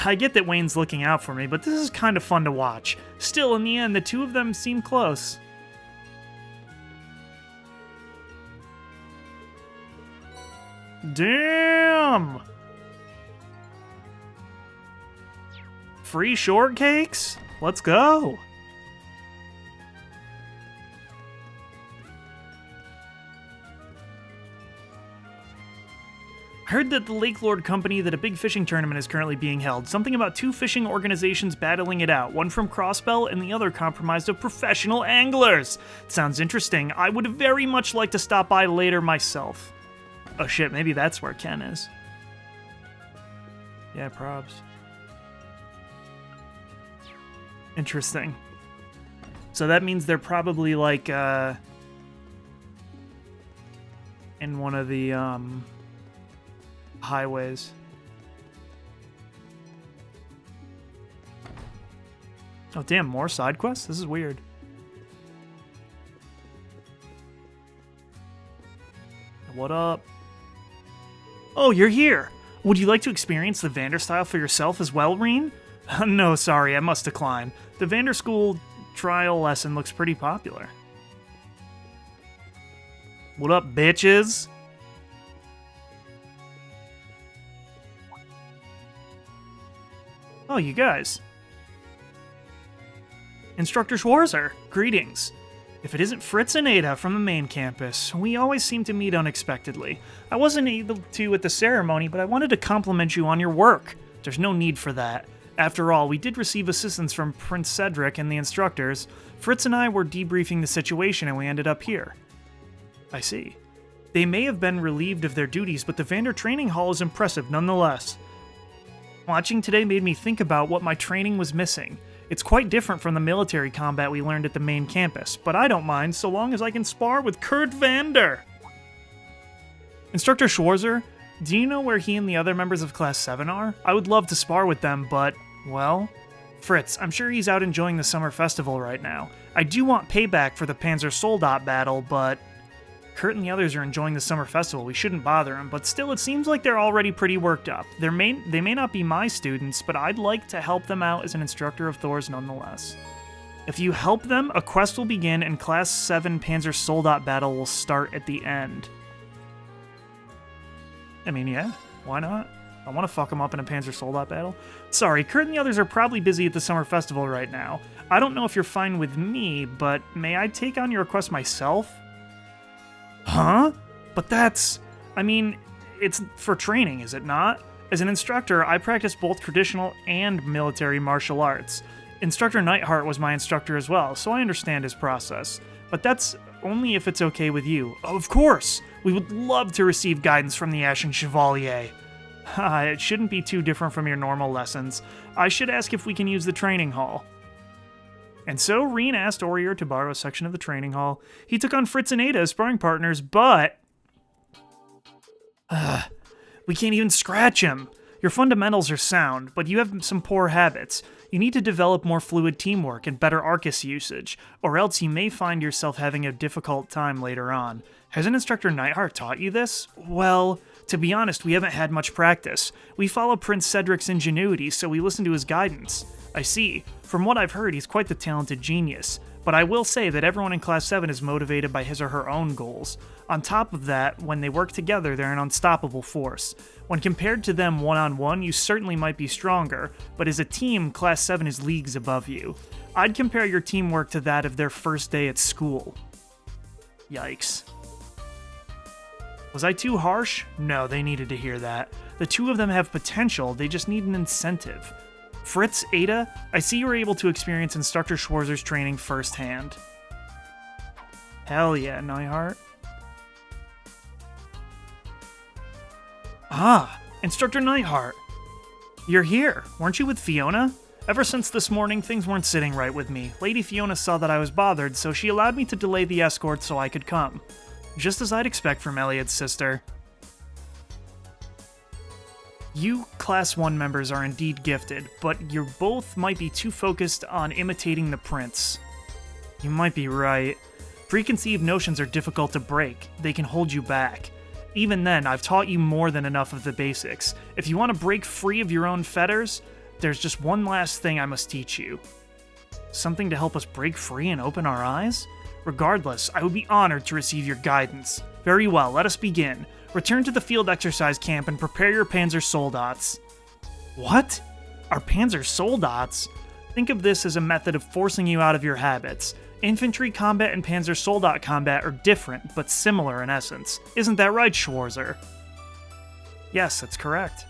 I get that Wayne's looking out for me, but this is kind of fun to watch. Still, in the end, the 2 of them seem close. Damn! Free shortcakes? Let's go! I heard that the Lake Lord Company that a big fishing tournament is currently being held. Something about 2 fishing organizations battling it out. One from Crossbell and the other comprised of professional anglers. Sounds interesting. I would very much like to stop by later myself. Oh shit, maybe that's where Ken is. Yeah, probs. Interesting. So that means they're probably like, in one of the, highways. Oh damn, more side quests? This is weird. What up? Oh, you're here! Would you like to experience the Vanderstyle for yourself as well, Reen? No, sorry, I must decline. The Vanderschool trial lesson looks pretty popular. What up, bitches? Oh, you guys. Instructor Schwarzer, greetings. If it isn't Fritz and Ada from the main campus, we always seem to meet unexpectedly. I wasn't able to at the ceremony, but I wanted to compliment you on your work. There's no need for that. After all, we did receive assistance from Prince Cedric and the instructors. Fritz and I were debriefing the situation and we ended up here. I see. They may have been relieved of their duties, but the Vander Training Hall is impressive nonetheless. Watching today made me think about what my training was missing. It's quite different from the military combat we learned at the main campus, but I don't mind so long as I can spar with Kurt Vander. Instructor Schwarzer, do you know where he and the other members of Class 7 are? I would love to spar with them, but, well... Fritz, I'm sure he's out enjoying the summer festival right now. I do want payback for the Panzer Soldat battle, but... Kurt and the others are enjoying the summer festival. We shouldn't bother them, but still it seems like they're already pretty worked up. They may not be my students, but I'd like to help them out as an instructor of Thors nonetheless. If you help them, a quest will begin and Class 7 Panzer Soldat battle will start at the end. I mean, yeah, why not? I want to fuck them up in a Panzer Soldat battle. Sorry, Kurt and the others are probably busy at the summer festival right now. I don't know if you're fine with me, but may I take on your request myself? Huh? But that's... I mean, it's for training, is it not? As an instructor, I practice both traditional and military martial arts. Instructor Neidhart was my instructor as well, so I understand his process. But that's only if it's okay with you. Of course! We would love to receive guidance from the Ashen Chevalier. It shouldn't be too different from your normal lessons. I should ask if we can use the training hall. And so, Reen asked Aurier to borrow a section of the training hall. He took on Fritz and Ada as sparring partners, but... we can't even scratch him. Your fundamentals are sound, but you have some poor habits. You need to develop more fluid teamwork and better Arcus usage, or else you may find yourself having a difficult time later on. Hasn't Instructor Neidhart taught you this? Well, to be honest, we haven't had much practice. We follow Prince Cedric's ingenuity, so we listen to his guidance. I see. From what I've heard, he's quite the talented genius. But I will say that everyone in Class 7 is motivated by his or her own goals. On top of that, when they work together, they're an unstoppable force. When compared to them one-on-one, you certainly might be stronger, but as a team, Class 7 is leagues above you. I'd compare your teamwork to that of their first day at school. Yikes. Was I too harsh? No, they needed to hear that. The two of them have potential, they just need an incentive. Fritz, Ada, I see you were able to experience Instructor Schwarzer's training firsthand. Hell yeah, Neidhart. Ah, Instructor Neidhart. You're here. Weren't you with Fiona? Ever since this morning, things weren't sitting right with me. Lady Fiona saw that I was bothered, so she allowed me to delay the escort so I could come. Just as I'd expect from Elliot's sister. You Class 1 members are indeed gifted, but you both might be too focused on imitating the prince. You might be right. Preconceived notions are difficult to break. They can hold you back. Even then, I've taught you more than enough of the basics. If you want to break free of your own fetters, there's just one last thing I must teach you. Something to help us break free and open our eyes? Regardless, I would be honored to receive your guidance. Very well, let us begin. Return to the field exercise camp and prepare your Panzer Soldats. What? Our Panzer Soldats? Think of this as a method of forcing you out of your habits. Infantry combat and Panzer Soldat combat are different, but similar in essence. Isn't that right, Schwarzer? Yes, that's correct.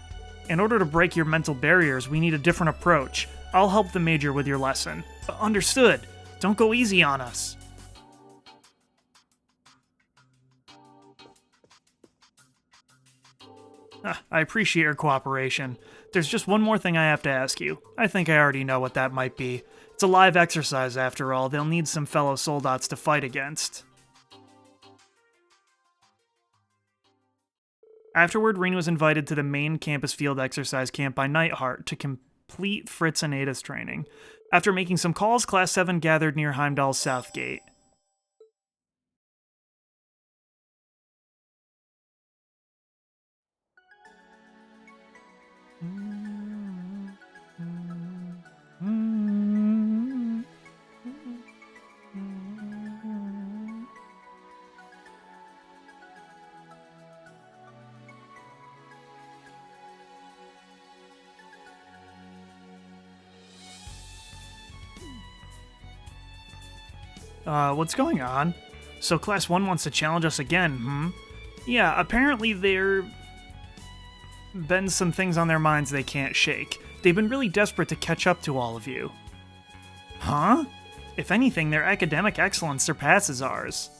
In order to break your mental barriers, we need a different approach. I'll help the Major with your lesson. Understood. Don't go easy on us. I appreciate your cooperation. There's just one more thing I have to ask you. I think I already know what that might be. It's a live exercise after all. They'll need some fellow soldats to fight against. Afterward, Reen was invited to the main campus field exercise camp by Nightheart to complete Fritz and Ada's training. After making some calls, Class 7 gathered near Heimdall's south gate. What's going on? So Class 1 wants to challenge us again, Yeah, apparently there been some things on their minds they can't shake. They've been really desperate to catch up to all of you. Huh? If anything, their academic excellence surpasses ours.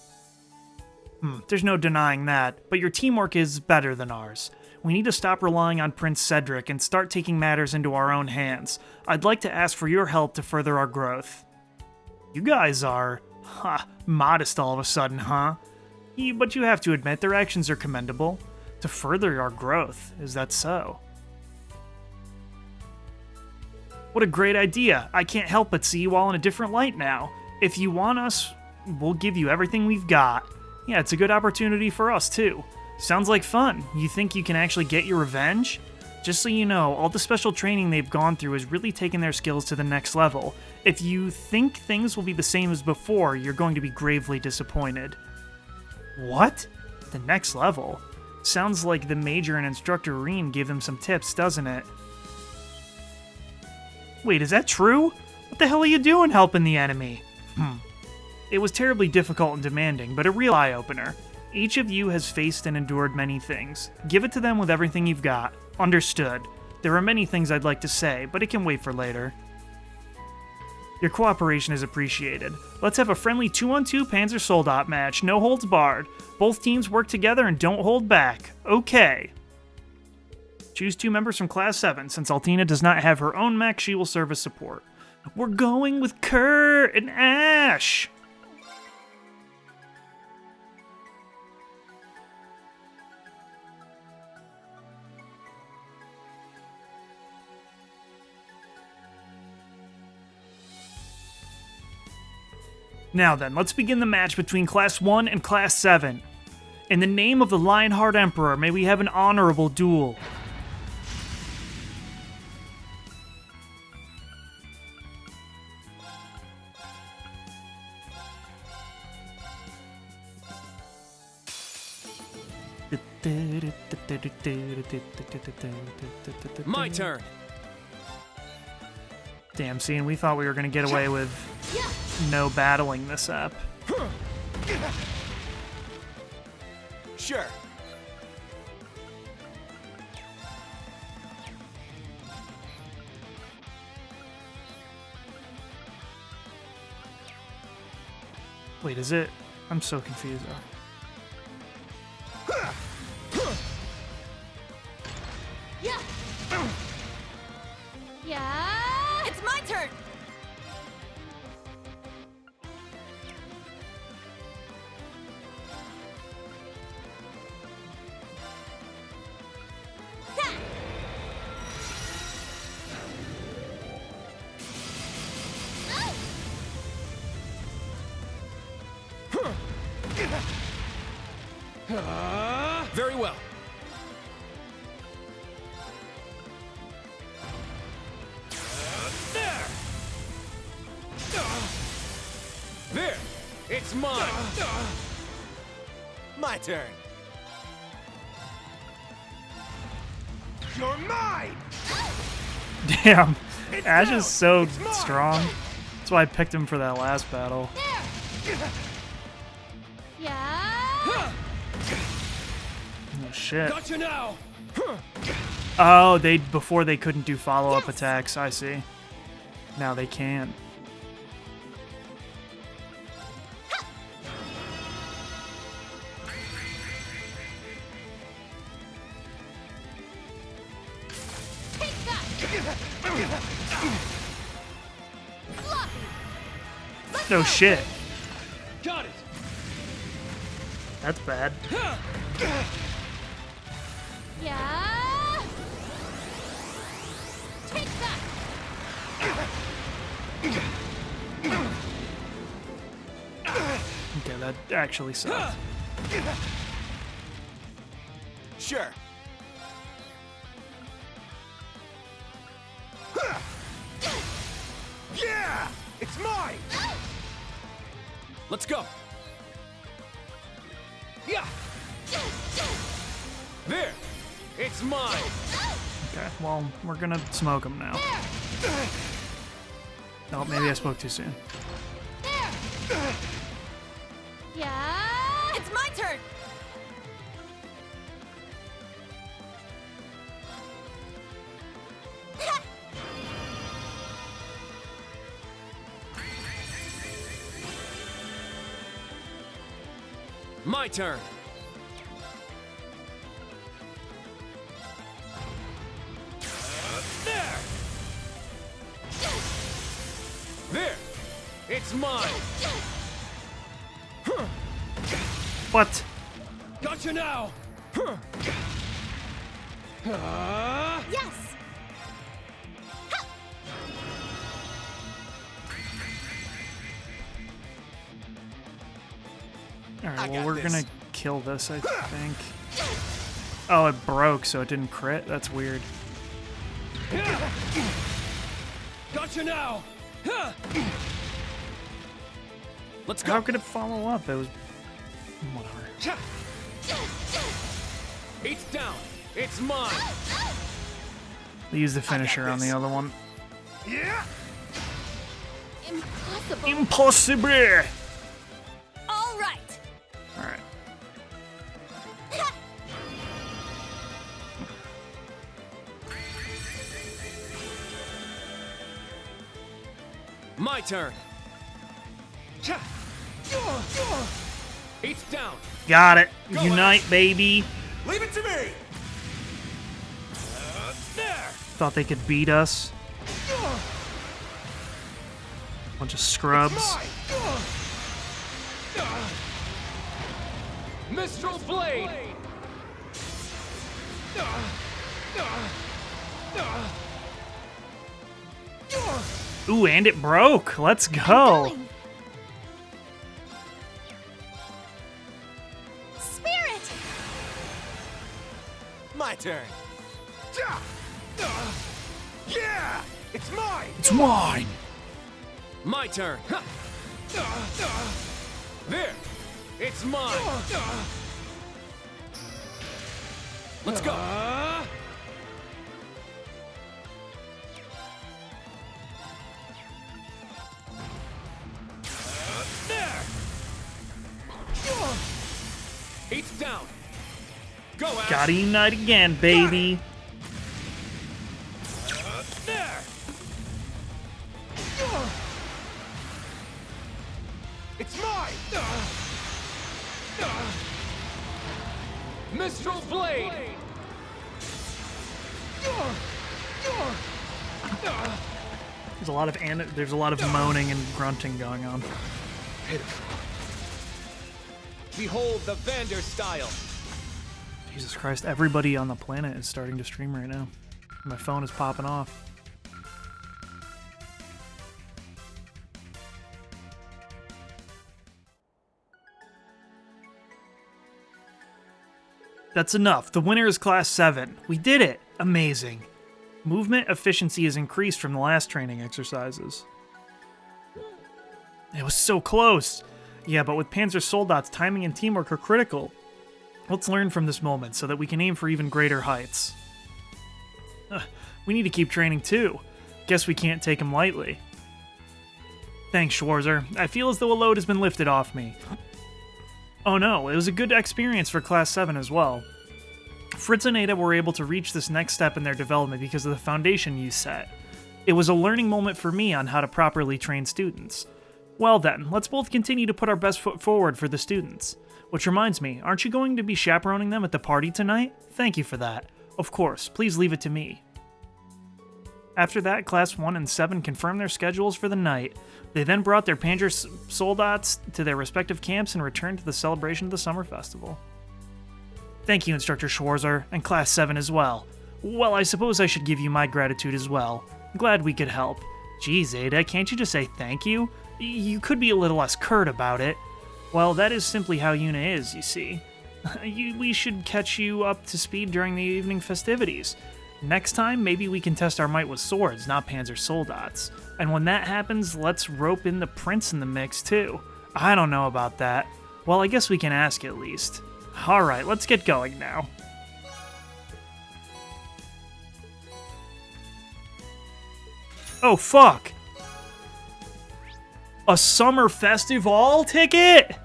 There's no denying that, but your teamwork is better than ours. We need to stop relying on Prince Cedric and start taking matters into our own hands. I'd like to ask for your help to further our growth. You guys are, modest all of a sudden, huh? But you have to admit their actions are commendable. To further our growth, is that so? What a great idea. I can't help but see you all in a different light now. If you want us, we'll give you everything we've got. Yeah, it's a good opportunity for us, too. Sounds like fun. You think you can actually get your revenge? Just so you know, all the special training they've gone through has really taken their skills to the next level. If you think things will be the same as before, you're going to be gravely disappointed. What? The next level? Sounds like the Major and Instructor Reen gave them some tips, doesn't it? Wait, is that true? What the hell are you doing helping the enemy? It was terribly difficult and demanding, but a real eye-opener. Each of you has faced and endured many things. Give it to them with everything you've got. Understood. There are many things I'd like to say, but it can wait for later. Your cooperation is appreciated. Let's have a friendly 2-on-2 Panzer Soldat match, no holds barred. Both teams work together and don't hold back. Okay. Choose 2 members from Class 7. Since Altina does not have her own mech, she will serve as support. We're going with Kurt and Ash! Now then, let's begin the match between Class 1 and Class 7. In the name of the Lionheart Emperor, may we have an honorable duel. My turn. Damn, scene, we thought we were going to get away with no battling this up. Sure. Wait, is it? I'm so confused. Yeah, it's my turn. Very well. There! It's mine! My turn! You're mine! Damn, Ash is so strong. That's why I picked him for that last battle. Yeah. Oh shit. Gotcha now. Oh, before they couldn't do follow-up attacks. I see. Now they can. No shit. Got it. That's bad. Yeah. Take that. Okay, that actually sucked. Sure. Yeah! It's mine! Let's go. Yeah. There. It's mine. Okay, well, we're gonna smoke him now. Oh, maybe I spoke too soon. Yeah. It's my turn! My turn. There. There. It's mine. What? Gotcha now. Yes. Alright, well, we're gonna kill this, I think. Oh, it broke, so it didn't crit? That's weird. Gotcha now. Let's go. How could it follow up? It was... Whatever. It's down. It's mine. They used the finisher on the other one. Yeah! Impossible. Impossible! All right. Alright. My turn. It's down. Got it. Unite, baby. Leave it to me. There. Thought they could beat us. Bunch of scrubs. Mistral blade. Ooh, and it broke. Let's go. Spirit. My turn. Yeah! It's mine! It's mine. My turn. There. It's mine. Let's go. There. It's down. Go out. Gotta unite again, baby. There. It's mine! Mistral blade. There's a lot of moaning and grunting going on. Behold the Vander style. Jesus Christ, everybody on the planet is starting to stream right now. My phone is popping off. That's enough. The winner is Class 7. We did it! Amazing. Movement efficiency is increased from the last training exercises. It was so close! Yeah, but with Panzer Soldat's timing and teamwork are critical. Let's learn from this moment so that we can aim for even greater heights. We need to keep training too. Guess we can't take him lightly. Thanks, Schwarzer. I feel as though a load has been lifted off me. Oh no, it was a good experience for Class 7 as well. Fritz and Ada were able to reach this next step in their development because of the foundation you set. It was a learning moment for me on how to properly train students. Well then, let's both continue to put our best foot forward for the students. Which reminds me, aren't you going to be chaperoning them at the party tonight? Thank you for that. Of course, please leave it to me. After that, Class 1 and 7 confirmed their schedules for the night. They then brought their Panzer Soldats to their respective camps and returned to the celebration of the Summer Festival. Thank you, Instructor Schwarzer, and Class 7 as well. Well, I suppose I should give you my gratitude as well. Glad we could help. Geez, Ada, can't you just say thank you? You could be a little less curt about it. Well, that is simply how Yuna is, you see. We should catch you up to speed during the evening festivities. Next time, maybe we can test our might with swords, not Panzer Soldats. And when that happens, let's rope in the Prince in the mix, too. I don't know about that. Well, I guess we can ask at least. Alright, let's get going now. Oh, fuck! A summer festival ticket?!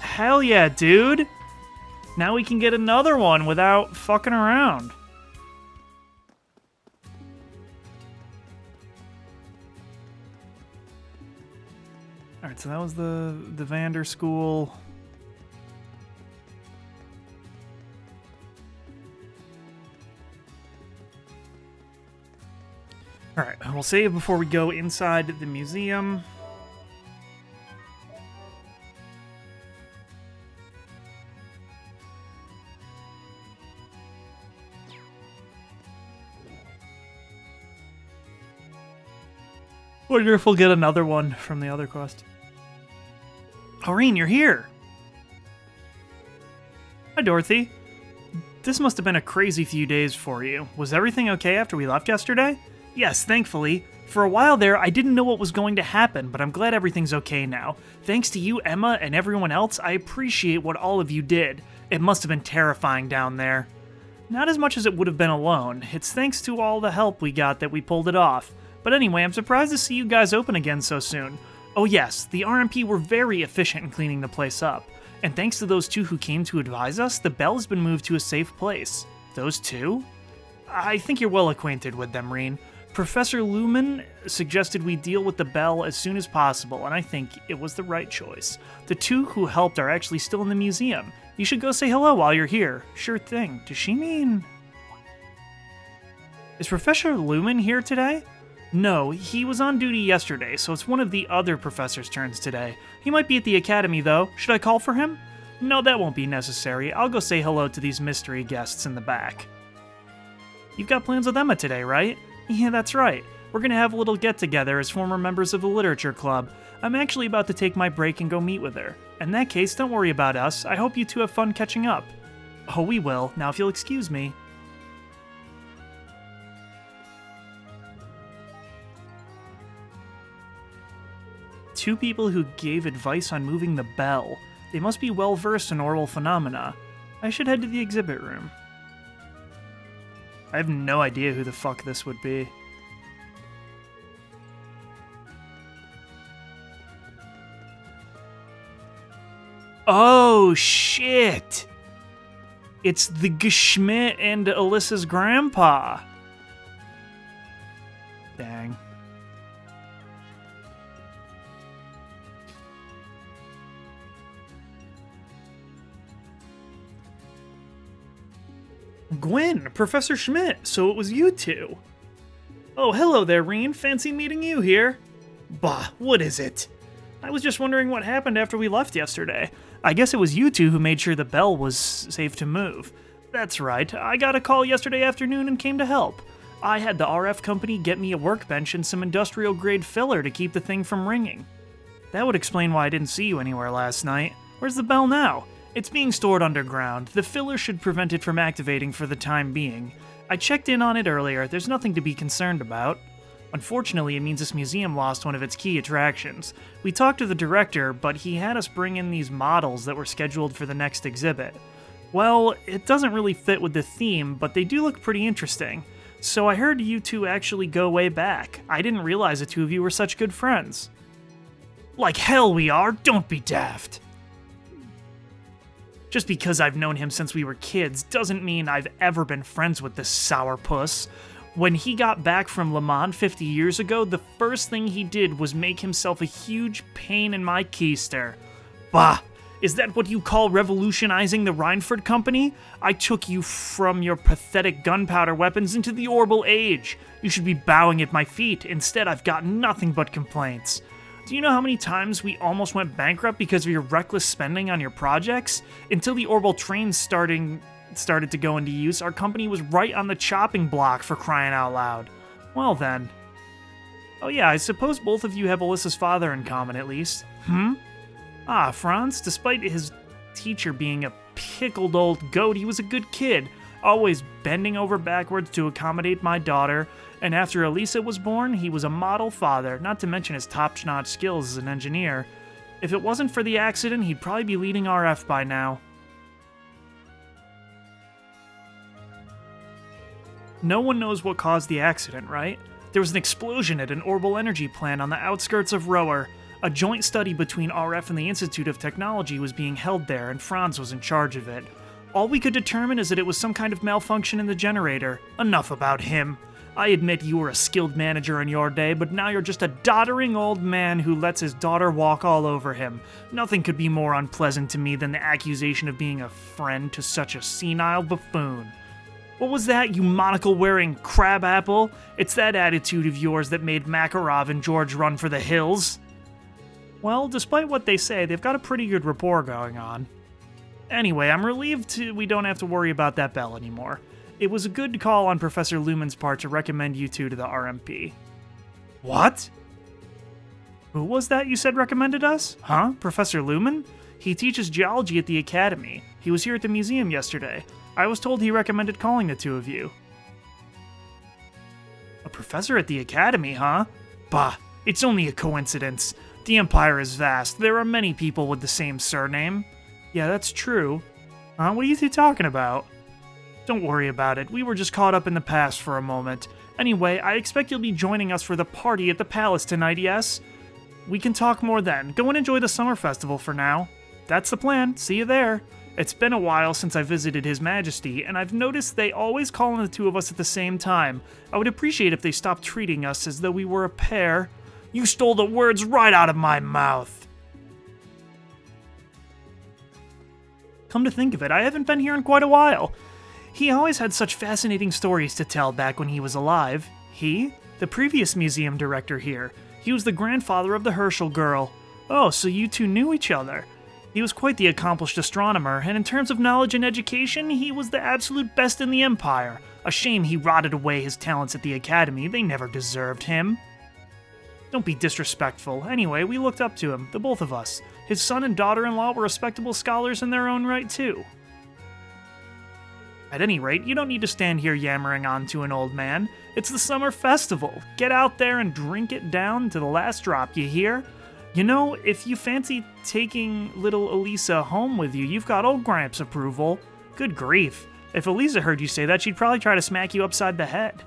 Hell yeah, dude! Now we can get another one without fucking around. Alright, so that was the Vander School. Alright, we'll save before we go inside the museum. Wonder if we'll get another one from the other quest. Aureen, you're here! Hi, Dorothy. This must have been a crazy few days for you. Was everything okay after we left yesterday? Yes, thankfully. For a while there, I didn't know what was going to happen, but I'm glad everything's okay now. Thanks to you, Emma, and everyone else, I appreciate what all of you did. It must have been terrifying down there. Not as much as it would have been alone. It's thanks to all the help we got that we pulled it off. But anyway, I'm surprised to see you guys open again so soon. Oh yes, the RMP were very efficient in cleaning the place up. And thanks to those two who came to advise us, the bell has been moved to a safe place. Those two? I think you're well acquainted with them, Reen. Professor Lumen suggested we deal with the bell as soon as possible, and I think it was the right choice. The two who helped are actually still in the museum. You should go say hello while you're here. Sure thing. Does she mean... Is Professor Lumen here today? No, he was on duty yesterday, so it's one of the other professors' turns today. He might be at the academy, though. Should I call for him? No, that won't be necessary. I'll go say hello to these mystery guests in the back. You've got plans with Emma today, right? Yeah, that's right. We're gonna have a little get-together as former members of the Literature Club. I'm actually about to take my break and go meet with her. In that case, don't worry about us. I hope you two have fun catching up. Oh, we will. Now, if you'll excuse me. Two people who gave advice on moving the bell. They must be well versed in oral phenomena. I should head to the exhibit room. I have no idea who the fuck this would be. Oh shit! It's the Geschmidt and Alyssa's grandpa. Dang. Gwen, Professor Schmidt, so it was you two. Oh, hello there, Reen. Fancy meeting you here. Bah, what is it? I was just wondering what happened after we left yesterday. I guess it was you two who made sure the bell was safe to move. That's right, I got a call yesterday afternoon and came to help. I had the RF company get me a workbench and some industrial-grade filler to keep the thing from ringing. That would explain why I didn't see you anywhere last night. Where's the bell now? It's being stored underground. The filler should prevent it from activating for the time being. I checked in on it earlier. There's nothing to be concerned about. Unfortunately, it means this museum lost one of its key attractions. We talked to the director, but he had us bring in these models that were scheduled for the next exhibit. Well, it doesn't really fit with the theme, but they do look pretty interesting. So I heard you two actually go way back. I didn't realize the two of you were such good friends. Like hell we are, don't be daft. Just because I've known him since we were kids doesn't mean I've ever been friends with this sourpuss. When he got back from Le Mans 50 years ago, the first thing he did was make himself a huge pain in my keister. Bah! Is that what you call revolutionizing the Reinford Company? I took you from your pathetic gunpowder weapons into the Orbital Age. You should be bowing at my feet. Instead, I've gotten nothing but complaints. Do you know how many times we almost went bankrupt because of your reckless spending on your projects? Until the orbital trains started to go into use, our company was right on the chopping block, for crying out loud. Well then. Oh yeah, I suppose both of you have Alyssa's father in common at least. Ah, Franz, despite his teacher being a pickled old goat, he was a good kid, always bending over backwards to accommodate my daughter, and after Elisa was born, he was a model father, not to mention his top-notch skills as an engineer. If it wasn't for the accident, he'd probably be leading RF by now. No one knows what caused the accident, right? There was an explosion at an orbital energy plant on the outskirts of Rower. A joint study between RF and the Institute of Technology was being held there, and Franz was in charge of it. All we could determine is that it was some kind of malfunction in the generator. Enough about him. I admit you were a skilled manager in your day, but now you're just a doddering old man who lets his daughter walk all over him. Nothing could be more unpleasant to me than the accusation of being a friend to such a senile buffoon. What was that, you monocle-wearing crabapple? It's that attitude of yours that made Makarov and George run for the hills. Well, despite what they say, they've got a pretty good rapport going on. Anyway, I'm relieved we don't have to worry about that bell anymore. It was a good call on Professor Lumen's part to recommend you two to the RMP. What? Who was that you said recommended us? Huh? Professor Lumen? He teaches geology at the Academy. He was here at the museum yesterday. I was told he recommended calling the two of you. A professor at the Academy, huh? Bah, it's only a coincidence. The Empire is vast. There are many people with the same surname. Yeah, that's true. What are you two talking about? Don't worry about it. We were just caught up in the past for a moment. Anyway, I expect you'll be joining us for the party at the palace tonight, yes? We can talk more then. Go and enjoy the summer festival for now. That's the plan. See you there. It's been a while since I visited His Majesty, and I've noticed they always call on the two of us at the same time. I would appreciate if they stopped treating us as though we were a pair. You stole the words right out of my mouth. Come to think of it, I haven't been here in quite a while. He always had such fascinating stories to tell back when he was alive. He? The previous museum director here. He was the grandfather of the Herschel girl. Oh, so you two knew each other. He was quite the accomplished astronomer, and in terms of knowledge and education, he was the absolute best in the Empire. A shame he rotted away his talents at the Academy. They never deserved him. Don't be disrespectful. Anyway, we looked up to him, the both of us. His son and daughter-in-law were respectable scholars in their own right, too. At any rate, you don't need to stand here yammering on to an old man. It's the summer festival. Get out there and drink it down to the last drop, you hear? You know, if you fancy taking little Elisa home with you, you've got old Gramps' approval. Good grief. If Elisa heard you say that, she'd probably try to smack you upside the head.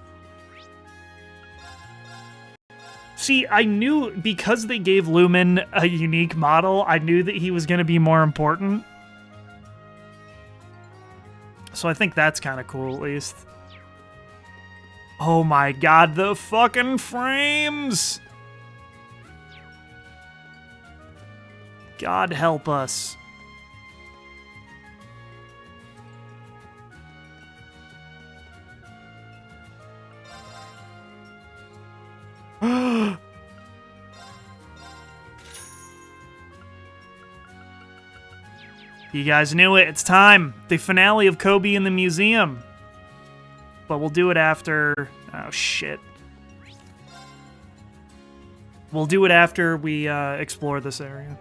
See, I knew, because they gave Lumen a unique model, I knew that he was going to be more important. So I think that's kind of cool, at least. Oh my god, the fucking frames! God help us. You guys knew it. It's time. The finale of Kobe in the museum. But we'll do it after... Oh, shit. We'll do it after we explore this area.